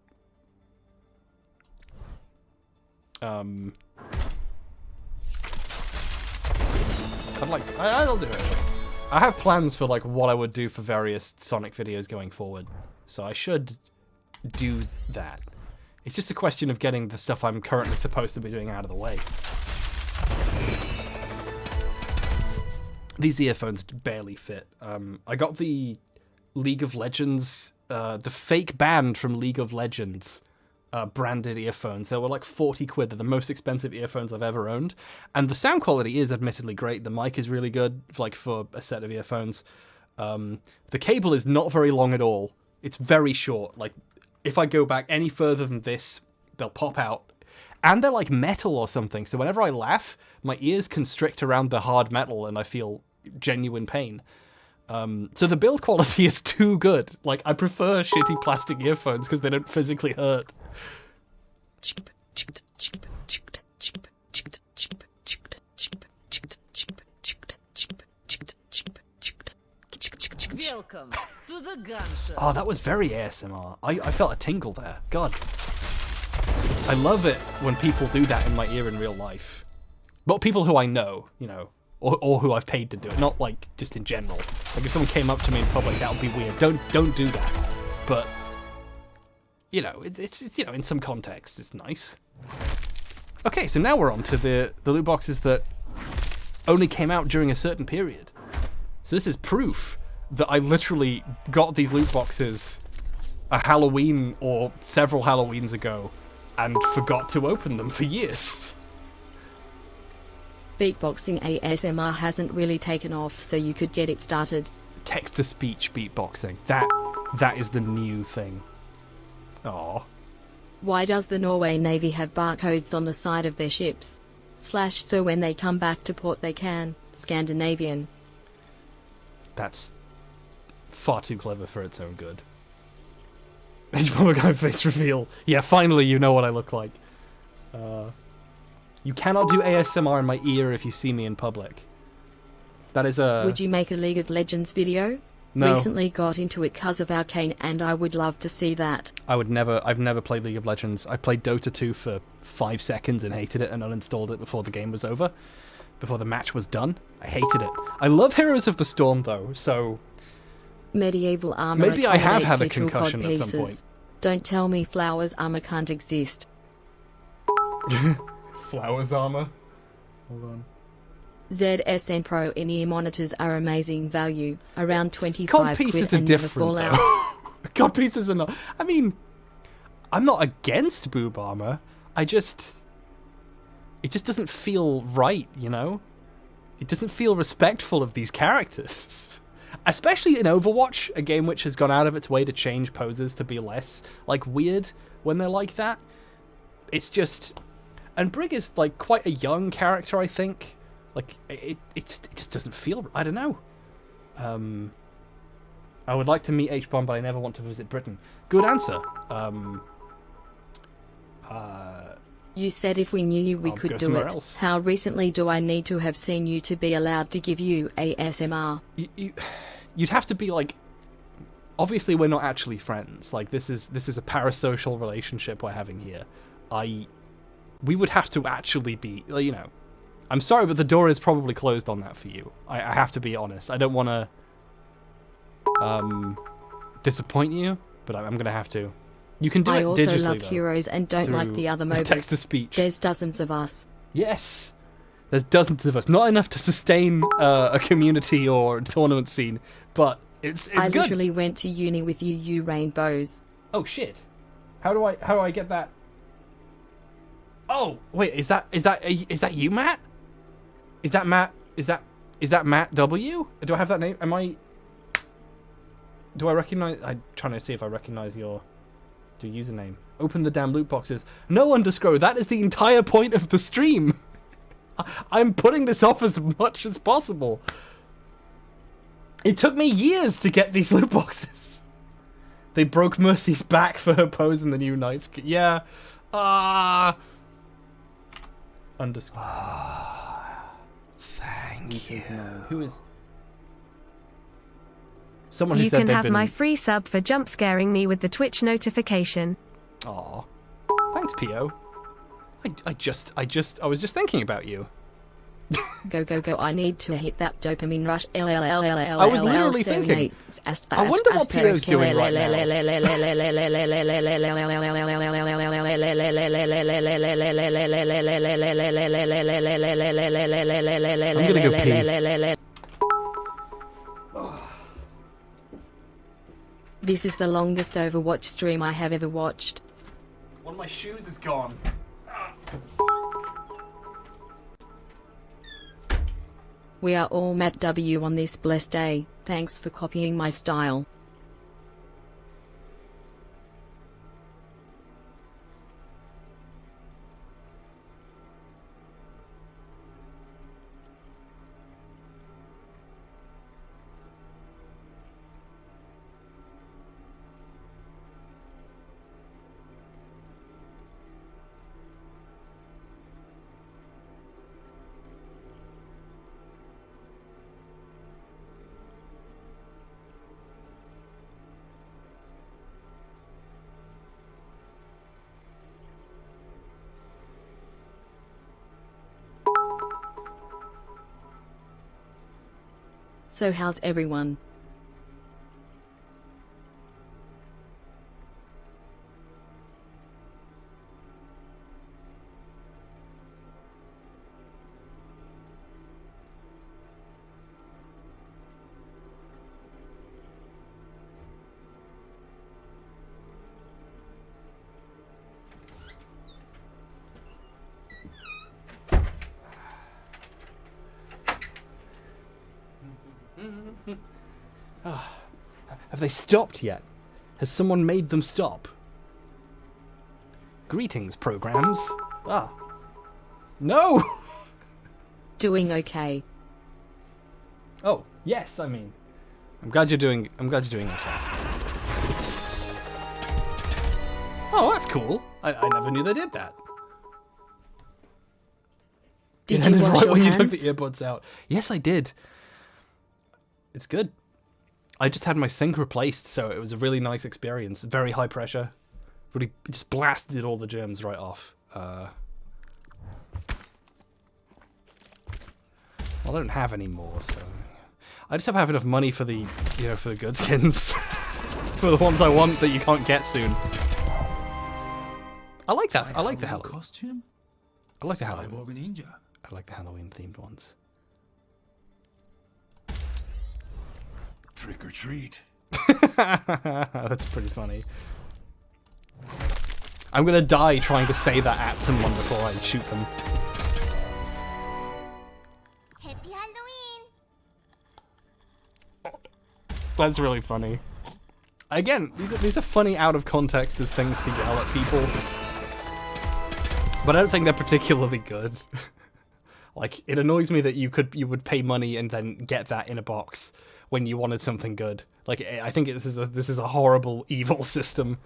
I'll do it. I have plans for like what I would do for various Sonic videos going forward, so I should do that. It's just a question of getting the stuff I'm currently supposed to be doing out of the way. These earphones barely fit. I got the League of Legends, the fake band from League of Legends branded earphones. They were like 40 quid. They're the most expensive earphones I've ever owned. And the sound quality is admittedly great. The mic is really good, like for a set of earphones. The cable is not very long at all. It's very short. Like, if I go back any further than this, they'll pop out. And they're like metal or something, so whenever I laugh, my ears constrict around the hard metal and I feel genuine pain. So the build quality is too good. Like, I prefer shitty plastic earphones because they don't physically hurt. Welcome to the gun show. Oh, that was very ASMR. I felt a tingle there. God. I love it when people do that in my ear in real life. But people who I know, you know, or who I've paid to do it, not like just in general. Like if someone came up to me in public, that would be weird. Don't do that. But you know, it's you know, in some context, it's nice. Okay, so now we're on to the loot boxes that only came out during a certain period. So this is proof that I literally got these loot boxes a Halloween or several Halloweens ago and forgot to open them for years. Beatboxing ASMR hasn't really taken off, so you could get it started. Text-to-speech beatboxing. That is the new thing. Aww. Why does the Norway Navy have barcodes on the side of their ships? / so when they come back to port they can. Scandinavian. That's far too clever for its own good. hbomberguy face reveal. Yeah, finally you know what I look like. You cannot do ASMR in my ear if you see me in public. That is a... Would you make a League of Legends video? No. Recently got into it 'cause of Arcane and I would love to see that. I've never played League of Legends. I played Dota 2 for 5 seconds and hated it and uninstalled it before the game was over. Before the match was done. I hated it. I love Heroes of the Storm though, so... Medieval armor. Maybe I have had a accommodates literal concussion cod at some pieces. point. Don't tell me Flowers armor can't exist. Flowers armor? Hold on. ZSN Pro in-ear monitors are amazing value. Around 25 Cod quid pieces are and never different fall though. out. Cod pieces are not... I mean, I'm not against boob armor. It just doesn't feel right, you know? It doesn't feel respectful of these characters. Especially in Overwatch, a game which has gone out of its way to change poses to be less, like, weird when they're like that. It's just... And Brig is, like, quite a young character, I think. Like, it just doesn't feel... I don't know. I would like to meet H-Bomb, but I never want to visit Britain. Good answer. You said if we knew you, we I'll could go do somewhere it. else. How recently do I need to have seen you to be allowed to give you ASMR? You'd have to be, like... Obviously, we're not actually friends. Like, this is a parasocial relationship we're having here. We would have to actually be... You know... I'm sorry, but the door is probably closed on that for you. I have to be honest. I don't want to... disappoint you, but I'm going to have to. You can do I it also digitally, love though, Heroes and don't like through the other MOBAs. text-to-speech. There's dozens of us. Yes! There's dozens of us. Not enough to sustain a community or tournament scene, but it's I good. literally went to uni with you rainbows. Oh shit! How do I get that? Oh wait, is that you, Matt? Is that Matt? Is that Matt W? Do I have that name? Do I recognize? I'm trying to see if I recognize your username. Open the damn loot boxes. No underscore. That is the entire point of the stream. I'm putting this off as much as possible. It took me years to get these loot boxes. They broke Mercy's back for her pose in the new Knights. Yeah. Underscore. Thank you. Who is? Someone who You said can they've have been... my free sub for jump scaring me with the Twitch notification. Aw. Thanks, Pio. I was just thinking about you. Go, go, go. I need to hit that dopamine rush. I was literally thinking. I wonder what Pio's doing right now. I'm gonna go pee. This is the longest Overwatch stream I have ever watched. One of my shoes is gone. We are all Matt W on this blessed day. Thanks for copying my style. So how's everyone? Have they stopped yet? Has someone made them stop? Greetings, programs. Ah. No! Doing okay. Oh, yes, I mean. I'm glad you're doing okay. Oh, that's cool. I never knew they did that. Did And you then wash right your when hands? you took the earbuds out. Yes, I did. It's good. I just had my sink replaced, so it was a really nice experience. Very high pressure. Really just blasted all the germs right off. I don't have any more, so I just have enough money for the, for the good skins, for the ones I want that you can't get soon. I like that. I like the Halloween costume. I like the Halloween. Cyborg ninja. I like the Halloween themed ones. Trick or treat. That's pretty funny. I'm gonna die trying to say that at someone before I shoot them. Happy Halloween. That's really funny. Again, these are funny out of context as things to yell at people. But I don't think they're particularly good. Like, it annoys me that you would pay money and then get that in a box when you wanted something good. Like, I think this is a horrible, evil system.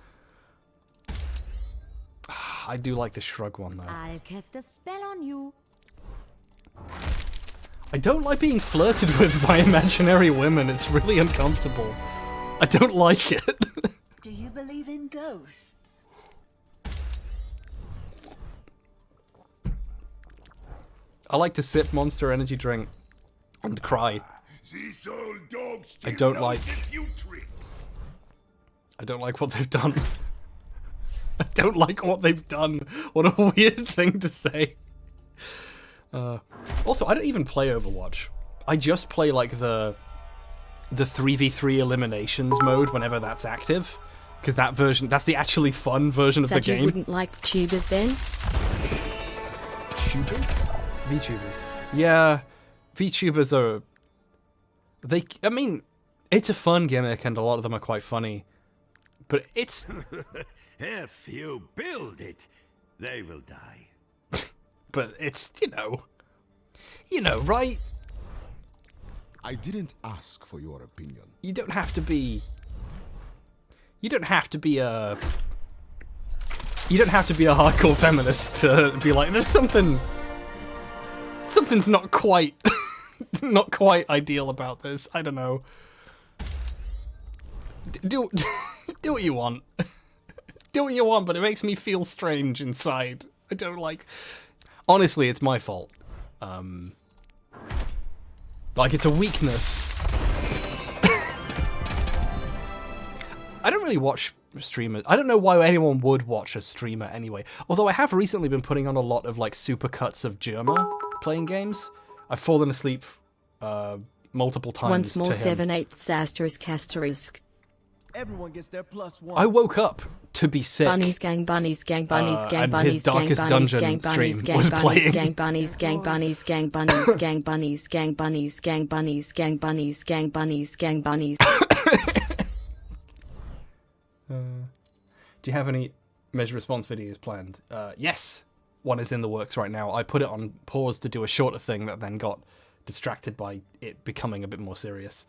I do like the shrug one though. I'll cast a spell on you. I don't like being flirted with by imaginary women. It's really uncomfortable. I don't like it. Do you believe in ghosts? I like to sip Monster Energy drink and cry. These old dogs I don't knows like- a few tricks. I don't like what they've done. I don't like what they've done. What a weird thing to say. Also, I don't even play Overwatch. I just play like the 3v3 eliminations mode whenever that's active. Because that's the actually fun version of the Said you game. wouldn't like tubers then? Tubers? VTubers. Yeah, VTubers are... I mean, it's a fun gimmick and a lot of them are quite funny. But it's... If you build it, they will die. But it's, right? I didn't ask for your opinion. You don't have to be a hardcore feminist to be like, there's something's not quite ideal about this. I don't know. Do what you want. Do what you want, but it makes me feel strange inside. I don't like... Honestly, it's my fault. Like, it's a weakness. I don't really watch streamers. I don't know why anyone would watch a streamer anyway. Although I have recently been putting on a lot of, like, supercuts of Germa playing games. I've fallen asleep multiple times Once more to him. 7/8 asterisk. Everyone gets their +1. I woke up to be sick. Bunnies gang bunnies gang bunnies gang and bunnies his gang Darkest bunnies Dungeon gang bunnies stream gang was bunnies playing. gang bunnies gang bunnies gang bunnies gang bunnies gang bunnies gang bunnies gang bunnies gang bunnies gang bunnies. Do you have any measure response videos planned? Yes, one is in the works right now. I put it on pause to do a shorter thing that then got distracted by it becoming a bit more serious.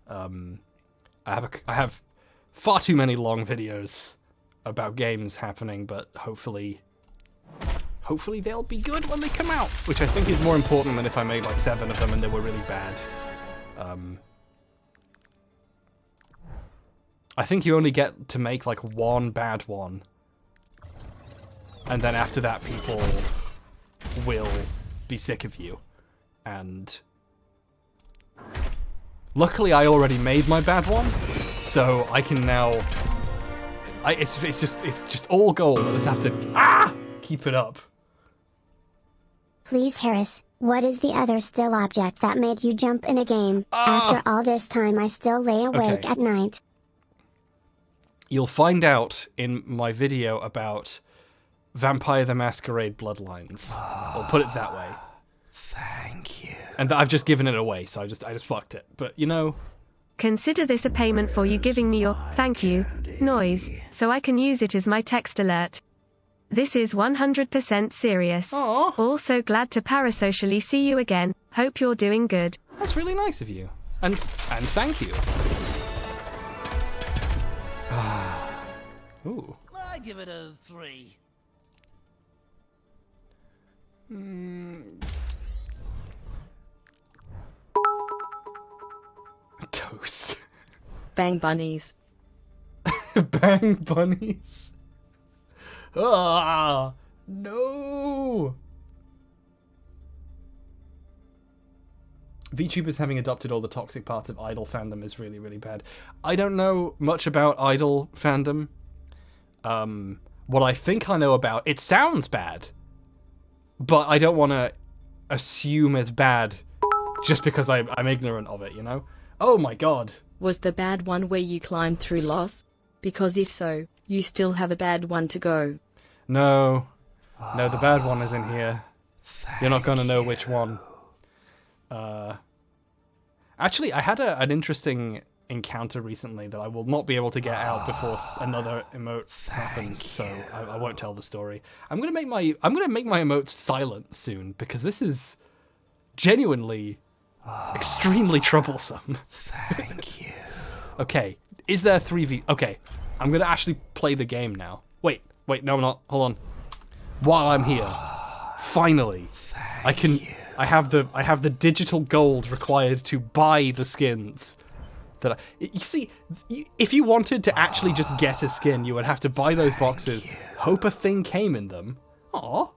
I have far too many long videos about games happening, but hopefully they'll be good when they come out, which I think is more important than if I made like 7 of them and they were really bad. I think you only get to make like one bad one, and then after that people will be sick of you. And luckily I already made my bad one, so I can now it's just all gold. I just have to keep it up. Please, Harris, what is the other still object that made you jump in a game? After all this time I still lay awake Okay. at night. You'll find out in my video about Vampire the Masquerade Bloodlines. I'll put it that way. Thank you. And I've just given it away, so I just fucked it. But Consider this a payment for you giving me your thank you noise, so I can use it as my text alert. This is 100% serious. Aww. Also glad to parasocially see you again. Hope you're doing good. That's really nice of you. And thank you. Ooh. I give it a 3. Toast. Bang bunnies. Bang bunnies. Ah, no. VTubers having adopted all the toxic parts of idol fandom is really, really bad. I don't know much about idol fandom. What I think I know about, it sounds bad, but I don't want to assume it's bad just because I'm ignorant of it, you know? Oh my god. Was the bad one where you climbed through loss? Because if so, you still have a bad one to go. No. No, the bad one is in here. You're not going to know which one. Actually, I had an interesting encounter recently that I will not be able to get out before another emote happens, so I won't tell the story. I'm gonna make my emotes silent soon because this is genuinely extremely troublesome. Thank you. Okay, is there 3v? Okay, I'm gonna actually play the game now. Wait, no, I'm not. Hold on. While I'm here, finally, I have the digital gold required to buy the skins. You see, if you wanted to actually just get a skin, you would have to buy those boxes, hope a thing came in them. Aww.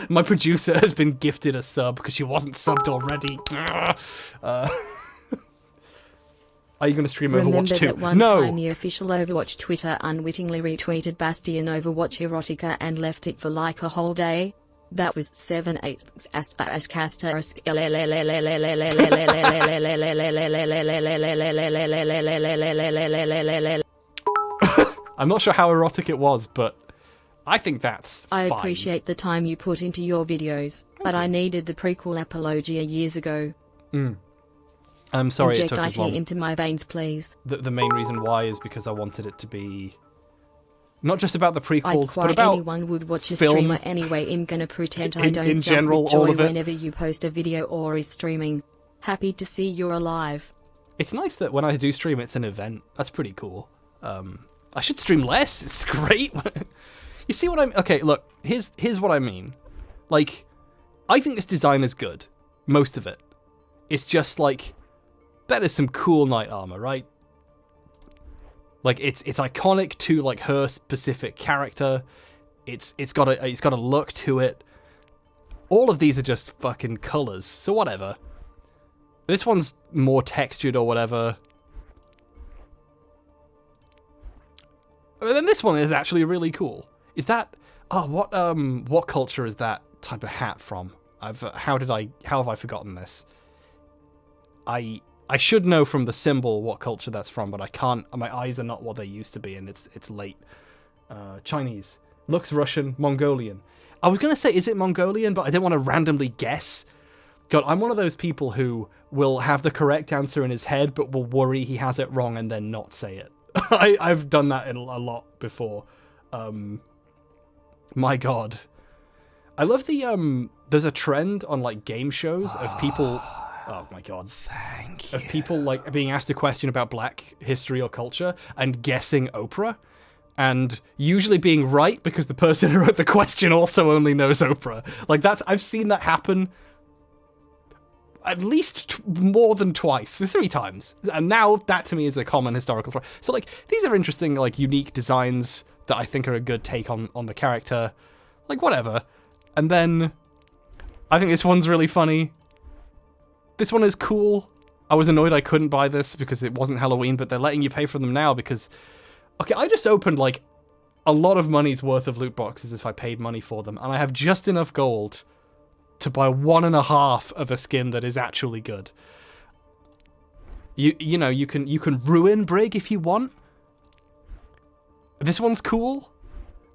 My producer has been gifted a sub because she wasn't subbed already. Are you going to stream Overwatch 2? Remember that one time the official Overwatch Twitter unwittingly retweeted Bastion Overwatch erotica and left it for like a whole day? That was 7/8 I'm not sure how erotic it was, but I think that's I fine. appreciate the time you put into your videos, but I needed the prequel apologia years ago. I'm sorry it Inject took as IT long. into my veins, please. The main reason why is because I wanted it to be not just about the I'd prequels, quite but about anyone would watch a film. streamer anyway. I'm gonna pretend I don't in jump general, with all joy of it. whenever you post a video or is streaming. Happy to see you're alive. It's nice that when I do stream, it's an event. That's pretty cool. I should stream less. It's great. You see what I'm... Okay, look. Here's what I mean. Like, I think this design is good. Most of it. It's just, like, that is some cool knight armor, right? Like, it's iconic to, like, her specific character. It's got a look to it. All of these are just fucking colors, so whatever. This one's more textured or whatever. But then this one is actually really cool. Is that... Oh, what culture is that type of hat from? How have I forgotten this? I should know from the symbol what culture that's from, but I can't. My eyes are not what they used to be, and it's late. Chinese. Looks Russian. Mongolian. I was going to say, is it Mongolian? But I didn't want to randomly guess. God, I'm one of those people who will have the correct answer in his head, but will worry he has it wrong and then not say it. I've done that a lot before. My God. I love the, there's a trend on, like, game shows of people... Oh my God. Thank you. Of people, like, being asked a question about black history or culture and guessing Oprah. And usually being right because the person who wrote the question also only knows Oprah. Like, I've seen that happen at least more than twice, 3 times. And now that to me is a common historical trope. So, like, these are interesting, like, unique designs that I think are a good take on the character. Like, whatever. And then I think this one's really funny. This one is cool. I was annoyed I couldn't buy this because it wasn't Halloween, but they're letting you pay for them now because... Okay, I just opened, like, a lot of money's worth of loot boxes if I paid money for them, and I have just enough gold to buy 1.5 of a skin that is actually good. You know, you can ruin Brig if you want. This one's cool.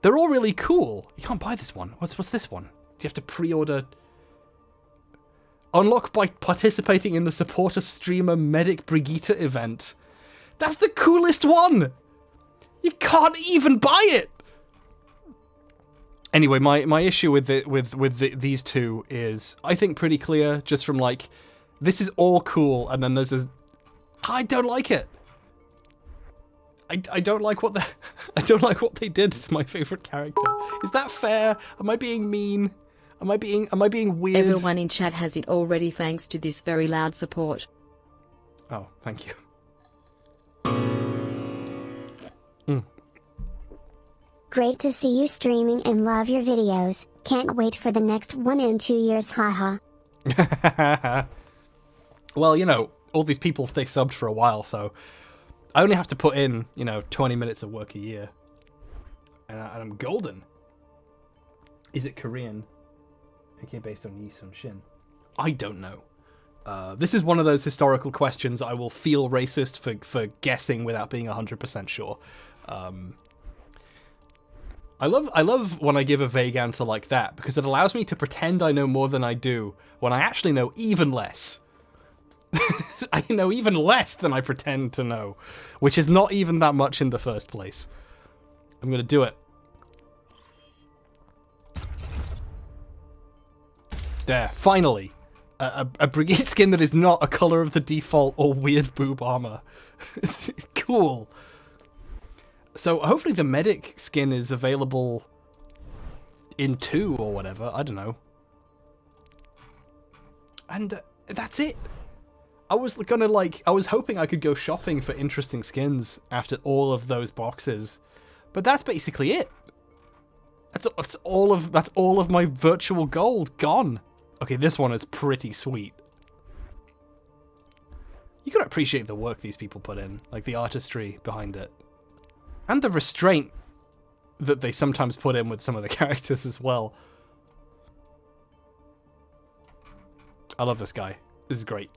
They're all really cool. You can't buy this one. What's this one? Do you have to pre-order... Unlock by participating in the supporter streamer Medic Brigitte event. That's the coolest one! You can't even buy it! Anyway, my issue with these two is, I think, pretty clear, just from like, this is all cool, and then there's this, I don't like it. I don't like what they did to my favorite character. Is that fair? Am I being mean? Am I being weird? Everyone in chat has it already thanks to this very loud support. Oh, thank you. Great to see you streaming and love your videos. Can't wait for the next one in 2 years, haha. Well, you know, all these people stay subbed for a while, so I only have to put in, 20 minutes of work a year. And I'm golden. Is it Korean? Okay, based on Yi Sun Shin. I don't know. This is one of those historical questions I will feel racist for guessing without being 100% sure. I love when I give a vague answer like that, because it allows me to pretend I know more than I do, when I actually know even less. I know even less than I pretend to know, which is not even that much in the first place. I'm gonna do it. There, finally. A brigade skin that is not a color of the default or weird boob armor. Cool. So hopefully the medic skin is available in 2 or whatever. I don't know. And that's it. I was hoping I could go shopping for interesting skins after all of those boxes, but that's basically it. That's all of my virtual gold gone. Okay, this one is pretty sweet. You gotta appreciate the work these people put in, like the artistry behind it. And the restraint that they sometimes put in with some of the characters as well. I love this guy. This is great.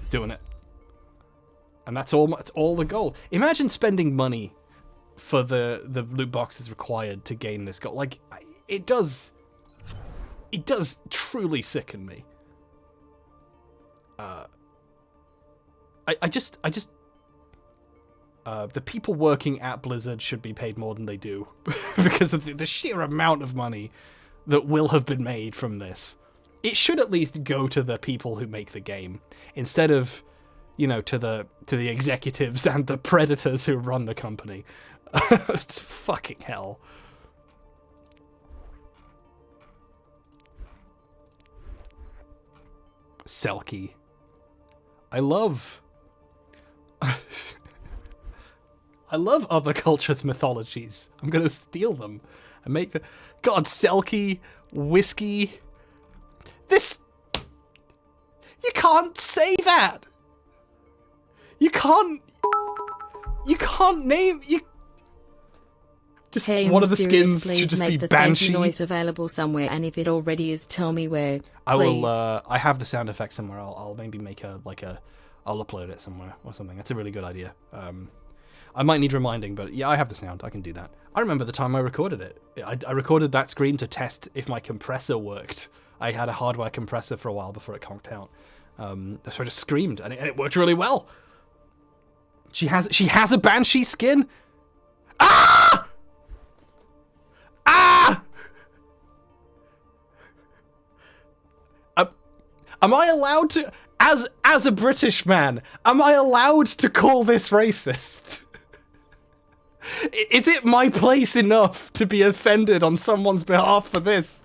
Doing it. And that's all the gold. Imagine spending money for the loot boxes required to gain this gold. Like, it does truly sicken me. The people working at Blizzard should be paid more than they do because of the sheer amount of money that will have been made from this. It should at least go to the people who make the game instead of, to the executives and the predators who run the company. It's fucking hell. Selkie. I love other cultures' mythologies. I'm gonna steal them and make the... God, Selkie, whiskey... This... You can't say that! You can't name... Just Hey, one of the skins please should just make be the thank you Banshee. noise available somewhere, and if it already is, tell me where. I Please. will, I have the sound effect somewhere. I'll maybe make I'll upload it somewhere or something. That's a really good idea. I might need reminding, but yeah, I have the sound. I can do that. I remember the time I recorded it. I recorded that scream to test if my compressor worked. I had a hardware compressor for a while before it conked out. So I just screamed, and it worked really well. She has a Banshee skin? Ah! Ah! Am I allowed to, as a British man, am I allowed to call this racist? Is it my place enough to be offended on someone's behalf for this?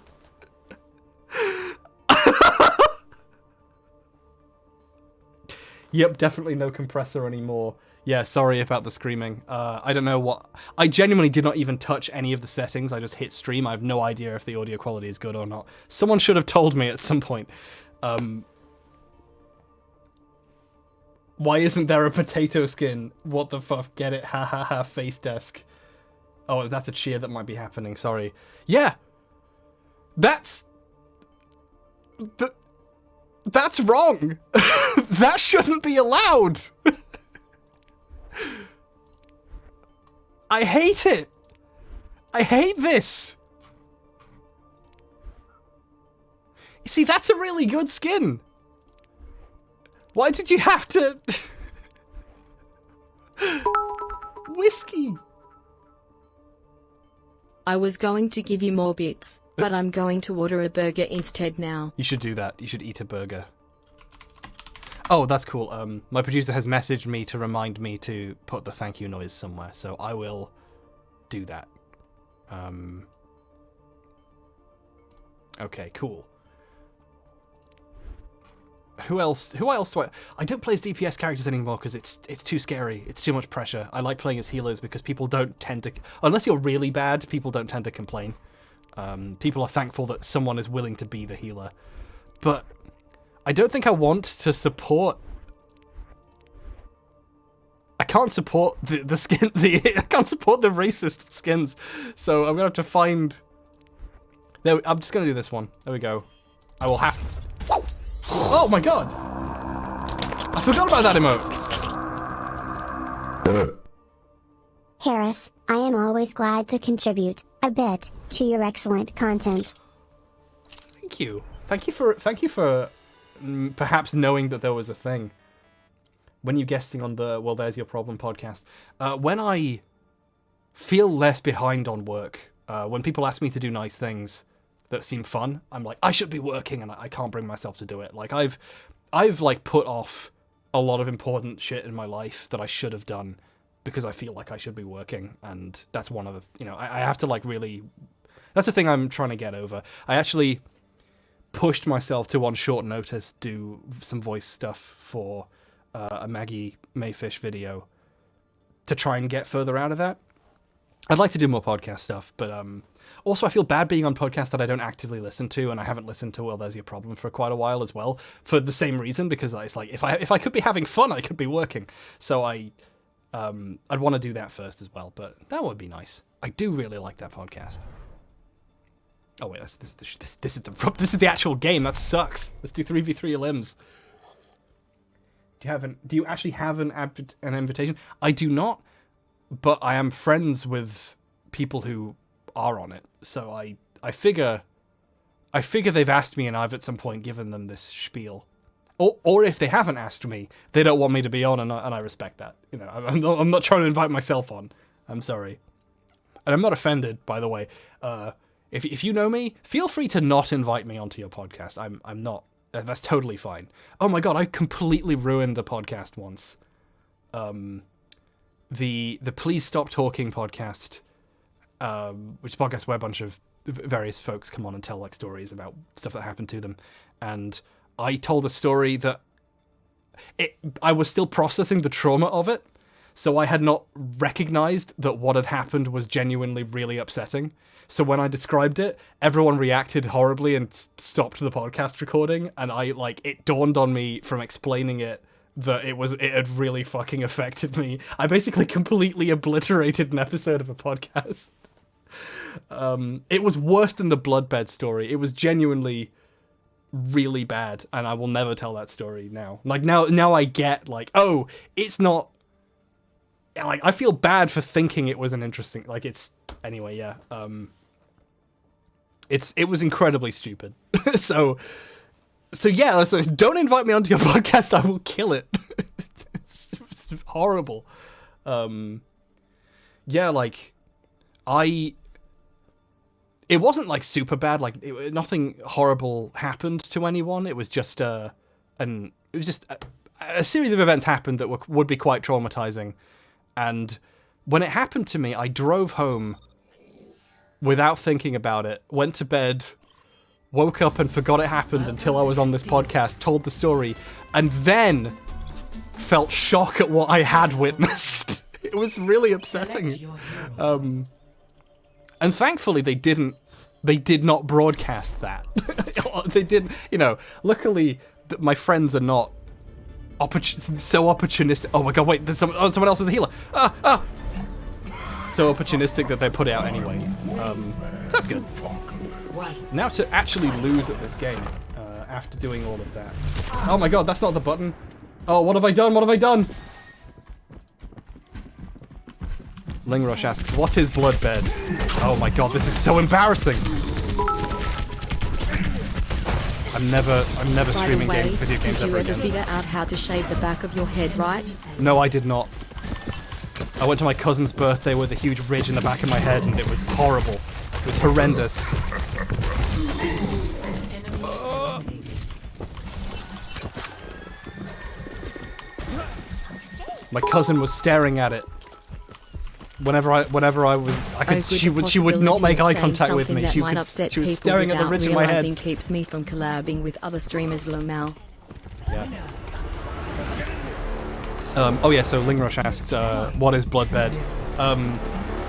Yep, definitely no compressor anymore. Yeah, sorry about the screaming. I don't know what... I genuinely did not even touch any of the settings. I just hit stream. I have no idea if the audio quality is good or not. Someone should have told me at some point. Why isn't there a potato skin? What the fuck? Get it? Ha ha ha, face desk. Oh, that's a cheer that might be happening. Sorry. Yeah! That's wrong! That shouldn't be allowed! I hate it! I hate this! See, that's a really good skin. Why did you have to... Whiskey. I was going to give you more bits, but I'm going to order a burger instead now. You should do that. You should eat a burger. Oh, that's cool. My producer has messaged me to remind me to put the thank you noise somewhere, so I will do that. Okay, cool. Who else do I don't play as DPS characters anymore because it's too scary. It's too much pressure. I like playing as healers because people don't tend to, unless you're really bad, people don't tend to complain. People are thankful that someone is willing to be the healer. But I don't think I want to support... I can't support the skin, I can't support the racist skins. So I'm gonna have to find... There, I'm just gonna do this one. There we go. I will have to... Oh my god! I forgot about that emote! Harris, I am always glad to contribute a bit to your excellent content. Thank you. Thank you for perhaps knowing that there was a thing. When you guesting on the Well There's Your Problem podcast. When I feel less behind on work, when people ask me to do nice things that seem fun, I'm like, I should be working, and I can't bring myself to do it. Like I've like put off a lot of important shit in my life that I should have done because I feel like I should be working, and that's one of the, you know, I have to like really, that's the thing I'm trying to get over. I actually pushed myself to on short notice do some voice stuff for a Maggie Mayfish video to try and get further out of that. I'd like to do more podcast stuff, but also I feel bad being on podcasts that I don't actively listen to, and I haven't listened to Well There's Your Problem for quite a while as well, for the same reason, because it's like, if I could be having fun, I could be working. So I'd want to do that first as well, but that would be nice. I do really like that podcast. Oh wait, this is the actual game. That sucks. Let's do 3v3 limbs. Do you actually have an invitation? I do not, but I am friends with people who are on it. So I figure they've asked me and I've at some point given them this spiel. Or if they haven't asked me, they don't want me to be on, and I respect that. You know, I'm not trying to invite myself on. I'm sorry. And I'm not offended, by the way. If you know me, feel free to not invite me onto your podcast. I'm not. That's totally fine. Oh my god, I completely ruined a podcast once. The Please Stop Talking podcast, which is a podcast where a bunch of various folks come on and tell like stories about stuff that happened to them, and I told a story that I was still processing the trauma of it, so I had not recognized that what had happened was genuinely really upsetting. So when I described it, everyone reacted horribly and stopped the podcast recording, and it dawned on me from explaining it that it had really fucking affected me. I basically completely obliterated an episode of a podcast. It was worse than the Bloodbed story. It was genuinely really bad, and I will never tell that story now. Like now I get like, oh, it's not like, I feel bad for thinking it was an interesting, like, it's anyway, yeah. It was incredibly stupid. so yeah, so don't invite me onto your podcast. I will kill it. it's horrible. Yeah, like it wasn't like super bad. Like nothing horrible happened to anyone. It was just a series of events happened that would be quite traumatizing. And when it happened to me, I drove home without thinking about it, went to bed, woke up and forgot it happened until I was on this podcast, told the story, and then felt shock at what I had witnessed. It was really upsetting. And thankfully they did not broadcast that. They didn't, you know, luckily my friends are not so opportunistic. Oh my god, wait, there's someone else is a healer. So opportunistic that they put it out anyway. That's good. Now to actually lose at this game after doing all of that. Oh my god, that's not the button. Oh, what have I done? What have I done? Lingrush asks, what is Bloodbed? Oh my god, this is so embarrassing. I'm never By the streaming way, video games did you ever ever again. figure out how to shave the back of your head right? No, I did not. I went to my cousin's birthday with a huge ridge in the back of my head, and it was horrible. It was horrendous. My cousin was staring at it. Whenever I was, she would not make eye contact with me. She was staring at the ridge in my head. Keeps me from collabing with other streamers. Lomao. Yeah. Oh yeah, so Lingrush asked, what is Bloodbed?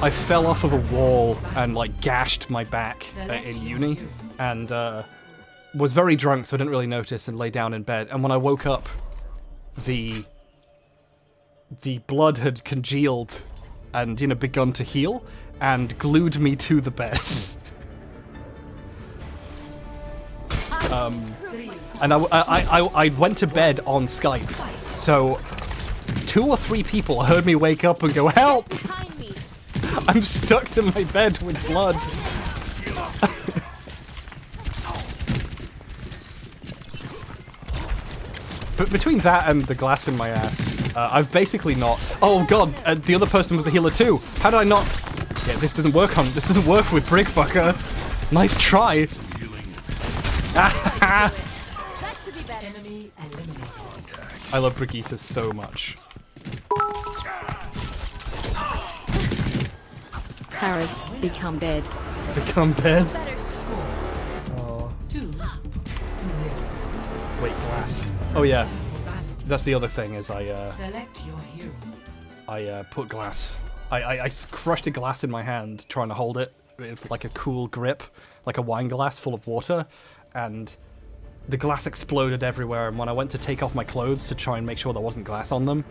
I fell off of a wall and like gashed my back in uni, and was very drunk, so I didn't really notice, and lay down in bed. And when I woke up, the blood had congealed and, you know, begun to heal, and glued me to the bed. And I went to bed on Skype, so 2 or 3 people heard me wake up and go, "Help! I'm stuck to my bed with blood." But between that and the glass in my ass, I've basically not. Oh god, the other person was a healer too. How did I not? Yeah, this doesn't work with Brigfucker. Nice try. I love Brigitte so much. Paris, become bed. Become bed. Oh. Wait, glass. Oh yeah, that's the other thing. Is I put glass. I crushed a glass in my hand, trying to hold it with like a cool grip, like a wine glass full of water, and the glass exploded everywhere. And when I went to take off my clothes to try and make sure there wasn't glass on them,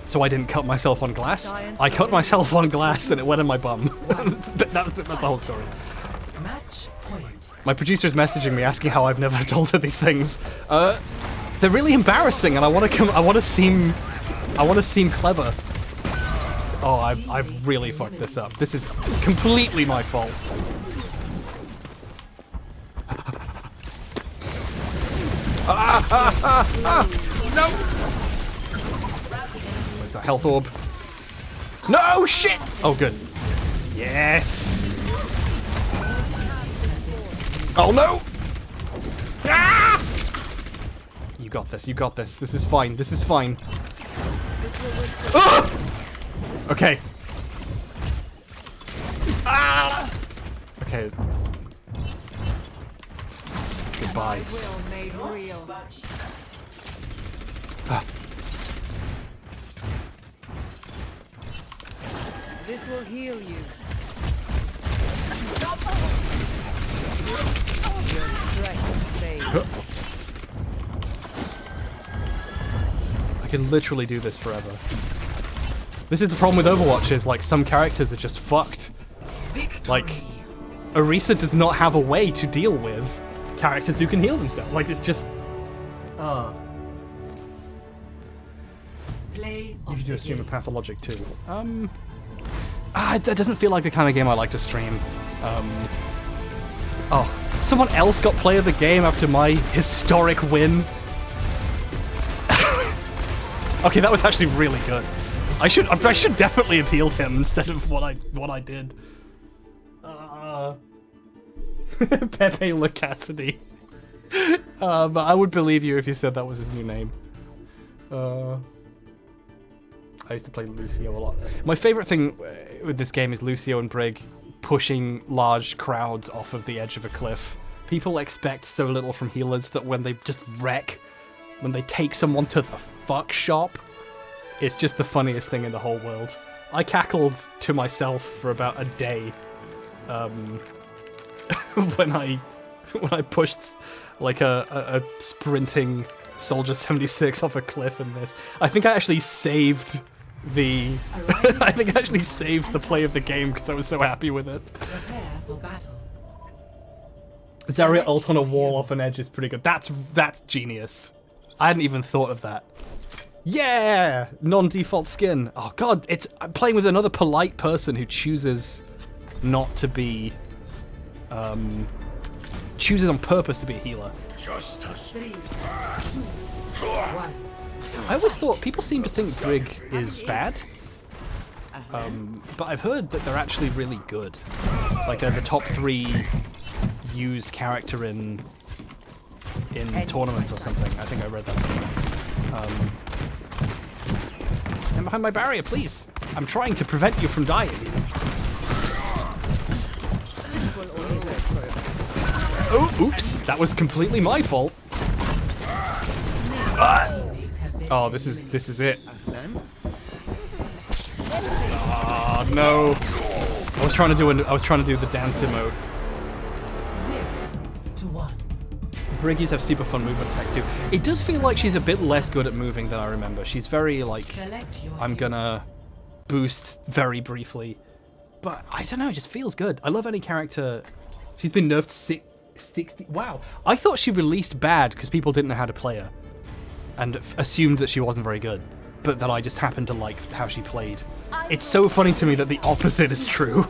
so I didn't cut myself on glass, I cut myself on glass and it went in my bum. That's the whole story. My producer's messaging me asking how I've never told her these things. They're really embarrassing, and I want to seem clever. Oh, I've really fucked this up. This is completely my fault. No! Where's the health orb? No shit! Oh, good. Yes. Oh no! Ah! You got this. You got this. This is fine. This is fine. Ah! Okay. Ah! Okay. Goodbye. Ah. This will heal you. Your strength fades. I can literally do this forever. This is the problem with Overwatch, is like some characters are just fucked. Like, Orisa does not have a way to deal with characters who can heal themselves. Like, it's just... You can do a stream of Pathologic too. That doesn't feel like the kind of game I like to stream. Oh, someone else got play of the game after my historic win. Okay, that was actually really good. I should definitely have healed him instead of what I did. Pepe Le Cassidy. But I would believe you if you said that was his new name. I used to play Lucio a lot. My favorite thing with this game is Lucio and Brig pushing large crowds off of the edge of a cliff. People expect so little from healers that when they just wreck, when they take someone to the fuck shop, it's just the funniest thing in the whole world. I cackled to myself for about a day when I pushed like a sprinting Soldier 76 off a cliff in this. I think I actually saved the play of the game because I was so happy with it. Zarya ult on a wall off an edge is pretty good. That's genius. I hadn't even thought of that. Yeah! Non-default skin. Oh god, I'm playing with another polite person who chooses not to be chooses on purpose to be a healer. I always thought people seem to think Brig is bad, but I've heard that they're actually really good. Like they're the top 3 used character in tournaments or something. I think I read that somewhere. Stand behind my barrier, please. I'm trying to prevent you from dying. Oh, oops! That was completely my fault. Oh, this is it. Oh no! I was trying to do the dance mode. 0-1. Briggies have super fun movement tech too. It does feel like she's a bit less good at moving than I remember. She's very like, I'm gonna boost very briefly, but I don't know. It just feels good. I love any character. She's been nerfed 60. Wow, I thought she released bad because people didn't know how to play her, and assumed that she wasn't very good. But that I just happened to like how she played. It's so funny to me that the opposite is true.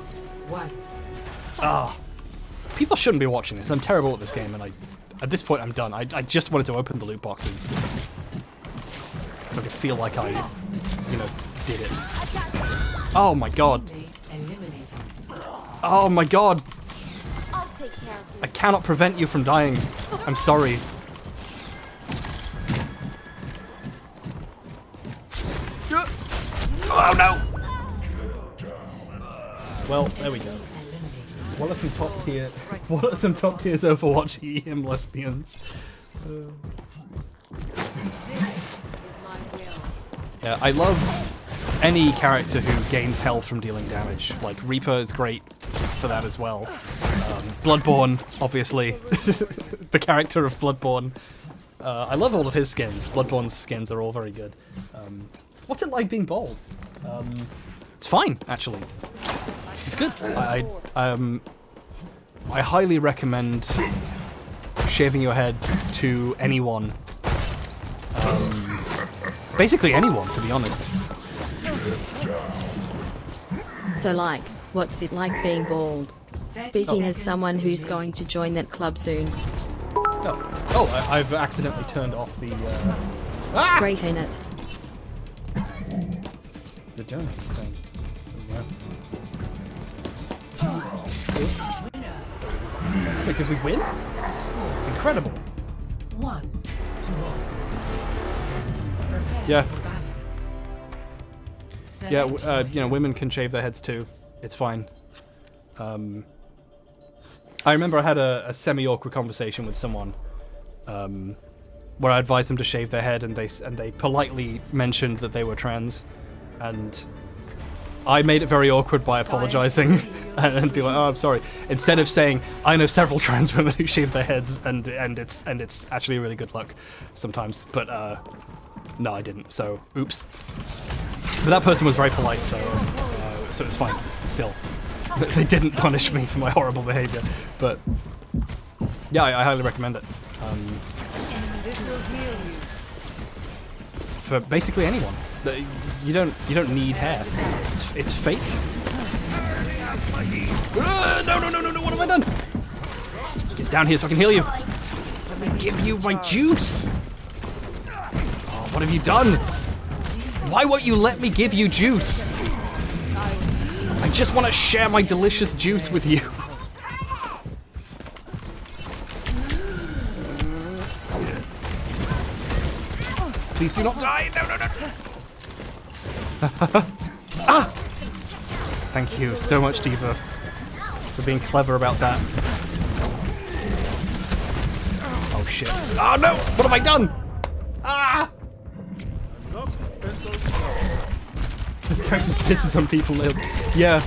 Ah, people shouldn't be watching this. I'm terrible at this game, and at this point I'm done. I just wanted to open the loot boxes, so I could feel like I, did it. Oh my god. Oh my god. I cannot prevent you from dying. I'm sorry. Oh no! Well, there we go. What are some top tier? What are some top tiers Overwatch EM lesbians? Yeah, I love any character who gains health from dealing damage. Like Reaper is great for that as well. Bloodborne, obviously, the character of Bloodborne. I love all of his skins. Bloodborne's skins are all very good. What's it like being bald? It's fine, actually. It's good. I highly recommend shaving your head to anyone. Basically anyone, to be honest. So like, what's it like being bald? Speaking as someone who's going to join that club soon. I've accidentally turned off the... Great in it. The donuts thing. Wait, did we win? It's incredible. 1-1. Yeah. Yeah, women can shave their heads too. It's fine. I remember I had a semi-awkward conversation with someone where I advised them to shave their head, and they politely mentioned that they were trans, and I made it very awkward by apologizing and be like, "Oh, I'm sorry," instead of saying, "I know several trans women who shave their heads, and it's actually a really good look sometimes." But no, I didn't. So, oops. But that person was very polite, so it's fine. Still, they didn't punish me for my horrible behavior. But yeah, I highly recommend it. This will heal you. For basically anyone. You don't need hair. It's fake. No! What have I done? Get down here so I can heal you. Let me give you my juice. Oh, what have you done? Why won't you let me give you juice? I just want to share my delicious juice with you. Please do not die. No. Ah! Thank you so much, Diva, for being clever about that. Oh shit. Oh no! What have I done? Ah! This character just pisses on people now. Yeah.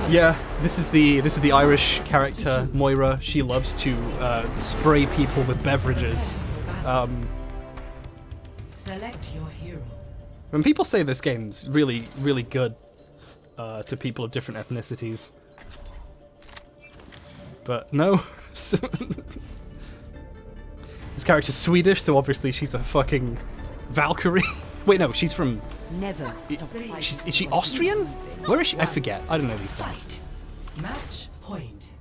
Yeah, this is the Irish character, Moira. She loves to spray people with beverages. Select your hero. When people say this game's really, really good to people of different ethnicities, but no. This character's Swedish, so obviously she's a fucking Valkyrie. Wait, no, she's from... Never Is she Austrian? Where is she? I forget. I don't know these things. Match point.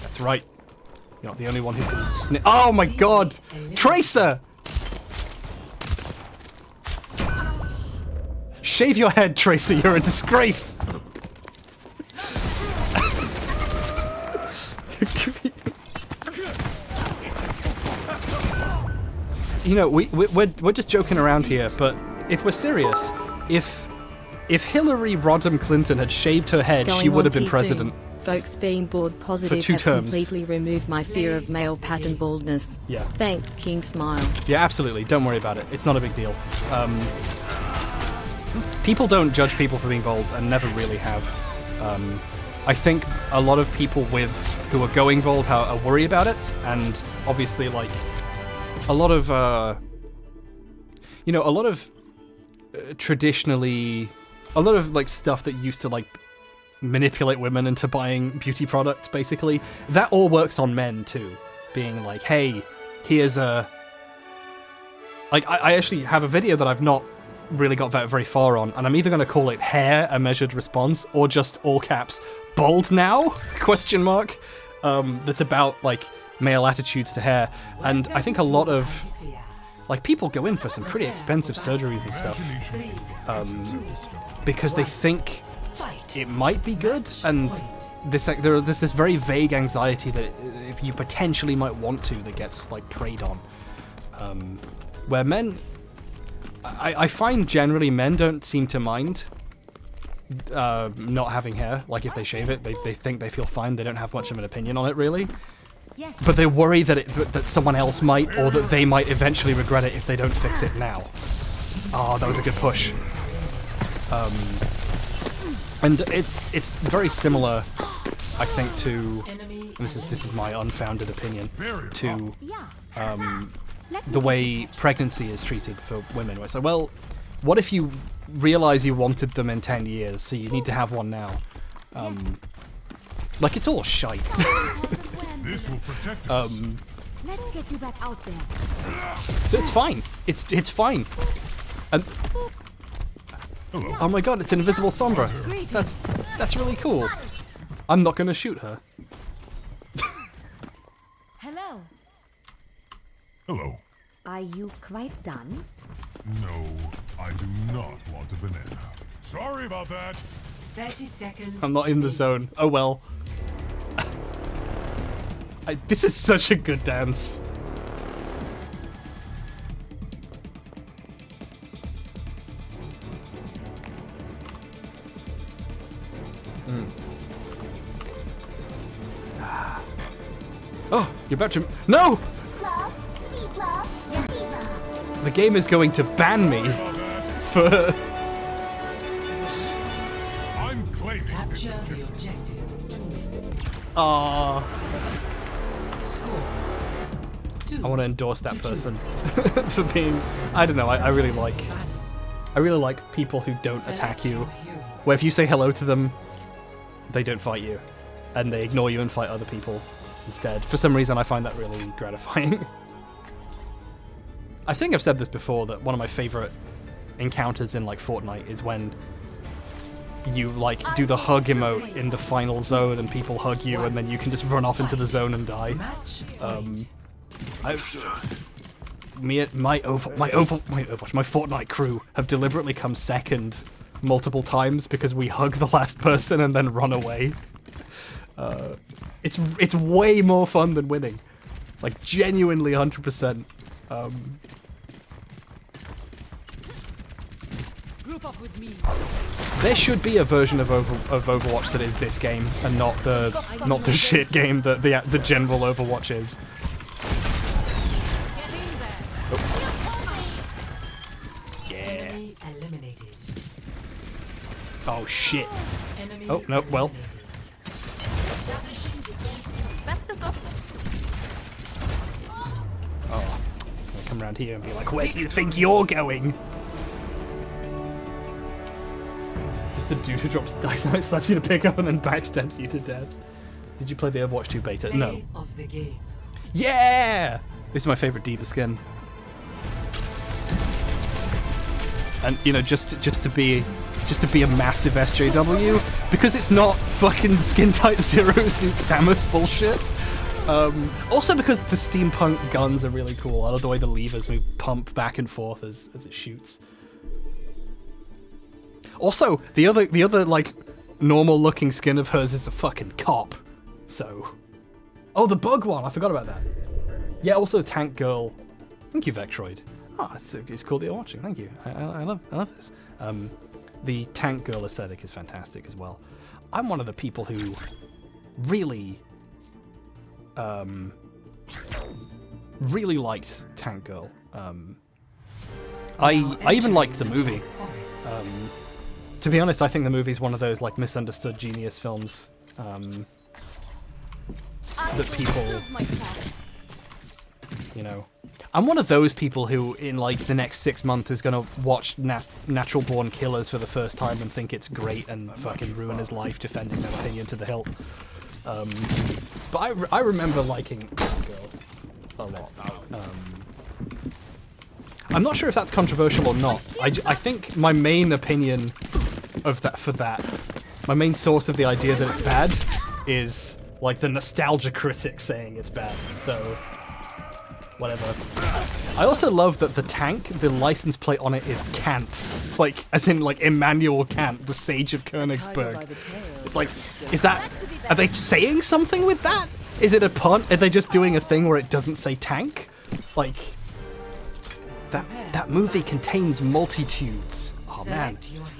That's right. You're not the only one who can snip. Oh my god! Tracer! Shave your head, Tracer, you're a disgrace! You know, we're just joking around here, but if we're serious, if Hillary Rodham Clinton had shaved her head, she would have been president. Folks being board positive For 2 have terms. completely removed my fear of male pattern baldness. Yeah. Thanks, King Smile. Yeah, absolutely. Don't worry about it. It's not a big deal. People don't judge people for being bald, and never really have. I think a lot of people who are going bald are worried about it, and obviously, like, a lot of traditionally, a lot of like stuff that used to like manipulate women into buying beauty products, basically, that all works on men too. Being like, hey, here's a... Like, I actually have a video that I've not really got very far on, and I'm either going to call it Hair, a Measured Response, or just all caps, Bald Now? Question mark. That's about, like, male attitudes to hair. And I think a lot of... Like, people go in for some pretty expensive surgeries and stuff. Because they think it might be good, and there's this very vague anxiety that if you potentially might want to, that gets like preyed on. Where men, I find generally men don't seem to mind not having hair. Like, if they shave it, they think they feel fine. They don't have much of an opinion on it, really. But they worry that someone else might, or that they might eventually regret it if they don't fix it now. Oh, that was a good push. And it's very similar, I think, to, and this is my unfounded opinion, to the way pregnancy is treated for women. Where it's like, well, what if you realize you wanted them in 10 years, so you need to have one now? Like, it's all shite. This will protect us. Let's get you back out there. So it's fine. It's fine. And oh my god, it's an invisible Sombra. That's really cool. I'm not gonna shoot her. Hello. Hello. Are you quite done? No, I do not want a banana. Sorry about that. 30 seconds. I'm not in the zone. Oh well. This is such a good dance. Oh, you're about to... No! The game is going to ban me for... I'm claiming Capture the objective to win. Aww. Score. I want to endorse that person for being... I don't know, I really like people who don't attack you. Where if you say hello to them, they don't fight you. And they ignore you and fight other people instead. For some reason, I find that really gratifying. I think I've said this before, that one of my favorite encounters in like Fortnite is when you like do the hug emote in the final zone and people hug you and then you can just run off into the zone and die. My Fortnite crew have deliberately come second multiple times because we hug the last person and then run away. It's way more fun than winning, like genuinely 100%. Group up with me. There should be a version of Overwatch that is this game and not the shit game that the general Overwatch is. Enemy eliminated. Oh shit. Enemy Oh no, well. Oh, I'm just gonna come around here and be like, where do you think you're going? Just a dude who drops dynamite, slaps you to pick up, and then backstabs you to death. Did you play the Overwatch 2 beta? No. Of the game. Yeah! This is my favorite D.Va skin. And you know, just to be a massive SJW, because it's not fucking skin-tight Zero Suit Samus bullshit. Also because the steampunk guns are really cool. I love the way the levers move, pump back and forth as it shoots. Also, the other like normal-looking skin of hers is a fucking cop. So, oh, the bug one. I forgot about that. Yeah, also Tank Girl. Thank you, Vectroid. Oh, it's cool that you're watching. Thank you. I love this. The Tank Girl aesthetic is fantastic as well. I'm one of the people who really, really liked Tank Girl. I even liked the movie. To be honest, I think the movie is one of those like misunderstood genius films that people, you know. I'm one of those people who, in like the next 6 months, is gonna watch Natural Born Killers for the first time and think it's great and fucking ruin his life defending that opinion to the hilt. But I remember liking Girl a lot. I'm not sure if that's controversial or not. I think my main opinion of that, my main source of the idea that it's bad is like the nostalgia critic saying it's bad. So. Whatever. I also love that the tank, the license plate on it is Kant. Like, as in, like, Immanuel Kant, the sage of Königsberg. It's like, is that... Are they saying something with that? Is it a pun? Are they just doing a thing where it doesn't say tank? Like... That movie contains multitudes. Oh, man.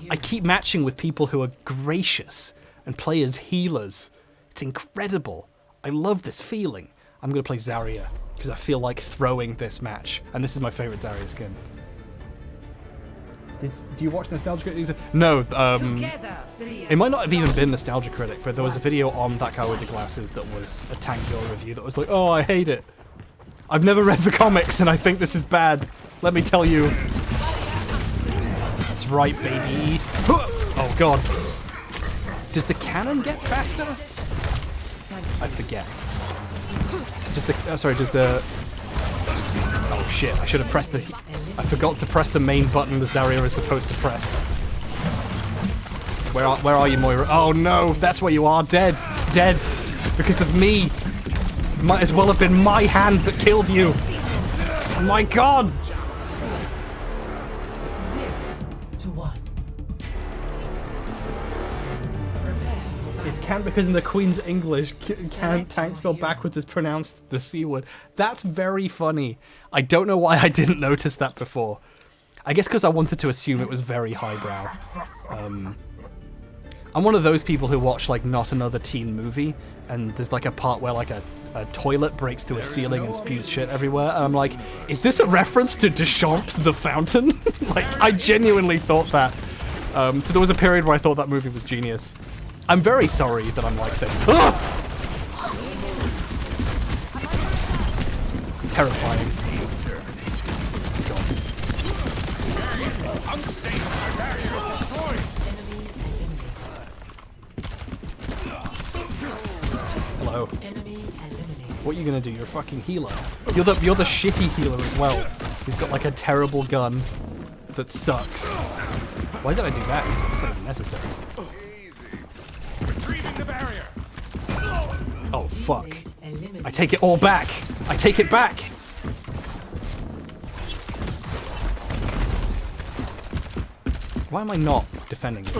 I keep matching with people who are gracious and play as healers. It's incredible. I love this feeling. I'm gonna play Zarya. Because I feel like throwing this match. And this is my favorite Zarya skin. Do you watch Nostalgia Critic? No, it might not have even been Nostalgia Critic, but there was a video on that guy with the glasses that was a Tank Girl review that was like, oh, I hate it. I've never read the comics and I think this is bad. Let me tell you. That's right, baby. Oh, God. Does the cannon get faster? I forget. Does the... Oh shit, I should have pressed the... I forgot to press the main button the Zarya is supposed to press. Where are you, Moira? Oh no, that's where you are, dead. Dead. Because of me. Might as well have been my hand that killed you. My god! 0-1. It's Kant because in the Queen's English, tank spelled backwards is pronounced the C word. That's very funny. I don't know why I didn't notice that before. I guess because I wanted to assume it was very highbrow. I'm one of those people who watch like Not Another Teen Movie, and there's like a part where like a toilet breaks to a ceiling and spews shit everywhere, and I'm like, is this a reference to Deschamps the Fountain? Like, I genuinely thought that. So there was a period where I thought that movie was genius. I'm very sorry that I'm like this. Ah! Terrifying. Hello. What are you gonna do? You're a fucking healer. You're the shitty healer as well. He's got like a terrible gun that sucks. Why did I do that? It's not even necessary. Oh fuck. I take it all back. I take it back. Why am I not defending it?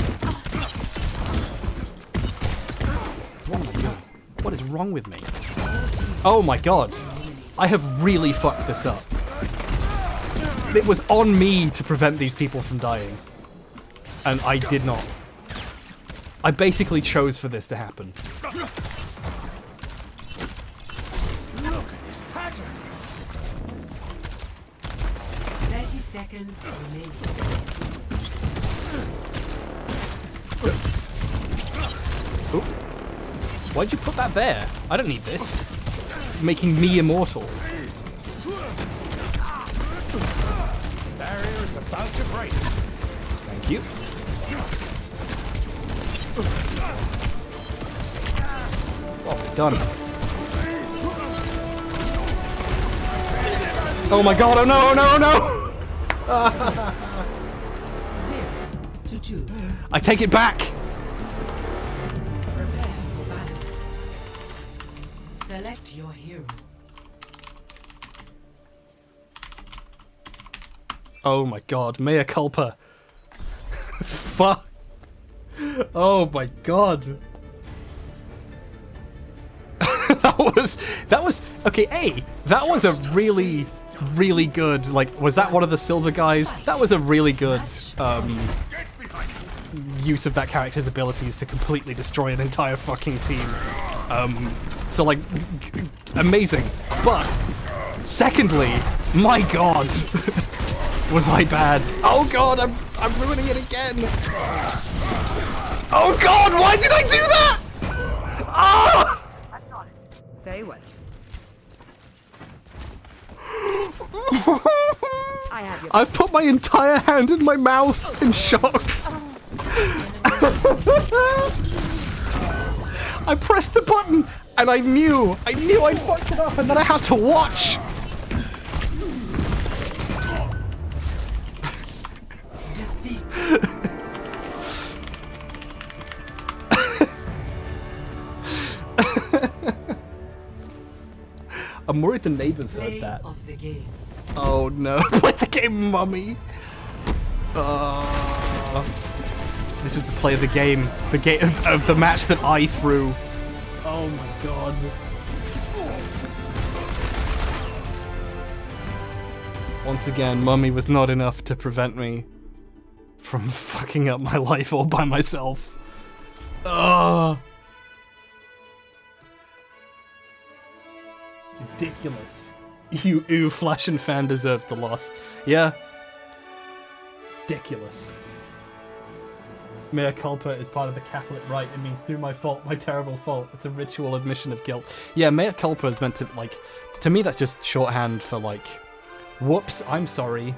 What am I doing? What is wrong with me? Oh my god. I have really fucked this up. It was on me to prevent these people from dying. And I did not. I basically chose for this to happen. 30 seconds remaining. Oop. Why'd you put that there? I don't need this. Making me immortal. Barrier is about to break. Thank you. Oh, done. Oh my god, oh no, oh no, oh no! 0-2. I take it back! Select your hero. Oh my god, mea culpa. Fuck. Oh my god. that was okay, that was a really good, like, was that one of the silver guys? That was a really good use of that character's abilities to completely destroy an entire fucking team. So like, amazing. But secondly, my god, was I bad? Oh god, I'm ruining it again. Oh god, why did I do that? Ah! Very well. I've put my entire hand in my mouth in shock. I pressed the button and I knew I'd fucked it up, and then I had to watch. I'm worried the neighbors heard that. Of the game. Oh no, play the game, mummy. This was the play of the game of the match that I threw. Oh my god. Once again, mummy was not enough to prevent me from fucking up my life all by myself. Ugh. Ridiculous. You Flash and fan deserved the loss. Yeah. Ridiculous. Mea culpa is part of the Catholic rite. It means through my fault, my terrible fault. It's a ritual admission of guilt. Yeah, mea culpa is meant to, like, to me that's just shorthand for, like, whoops, I'm sorry.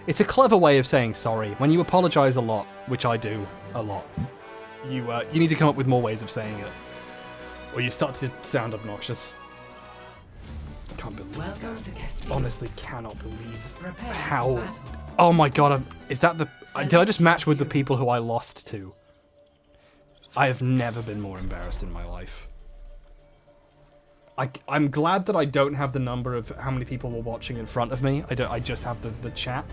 It's a clever way of saying sorry. When you apologize a lot, which I do a lot, you need to come up with more ways of saying it, or you start to sound obnoxious. Can't believe that. Honestly, cannot believe how. Oh my god! Is that the? Did I just match with the people who I lost to? I have never been more embarrassed in my life. I'm glad that I don't have the number of how many people were watching in front of me. I just have the chat,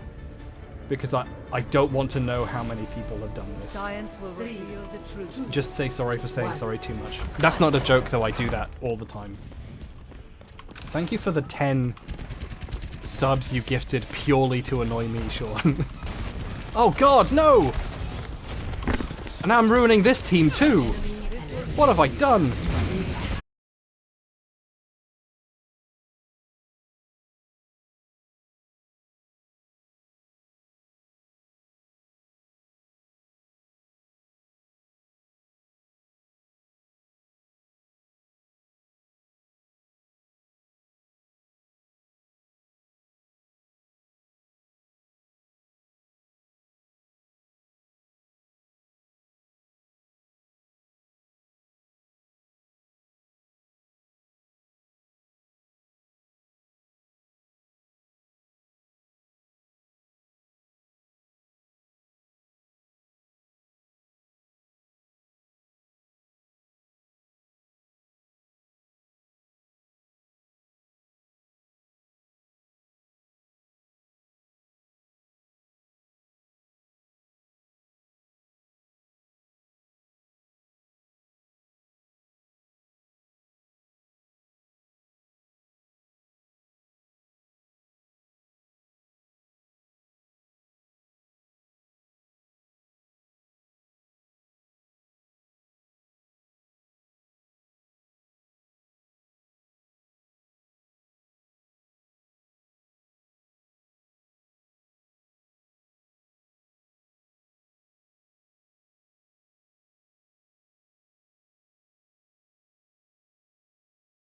because I don't want to know how many people have done this. Science will reveal the truth. Just say sorry for saying sorry too much. That's not a joke though. I do that all the time. Thank you for the 10 subs you gifted purely to annoy me, Sean. Oh god, no! And now I'm ruining this team too! What have I done?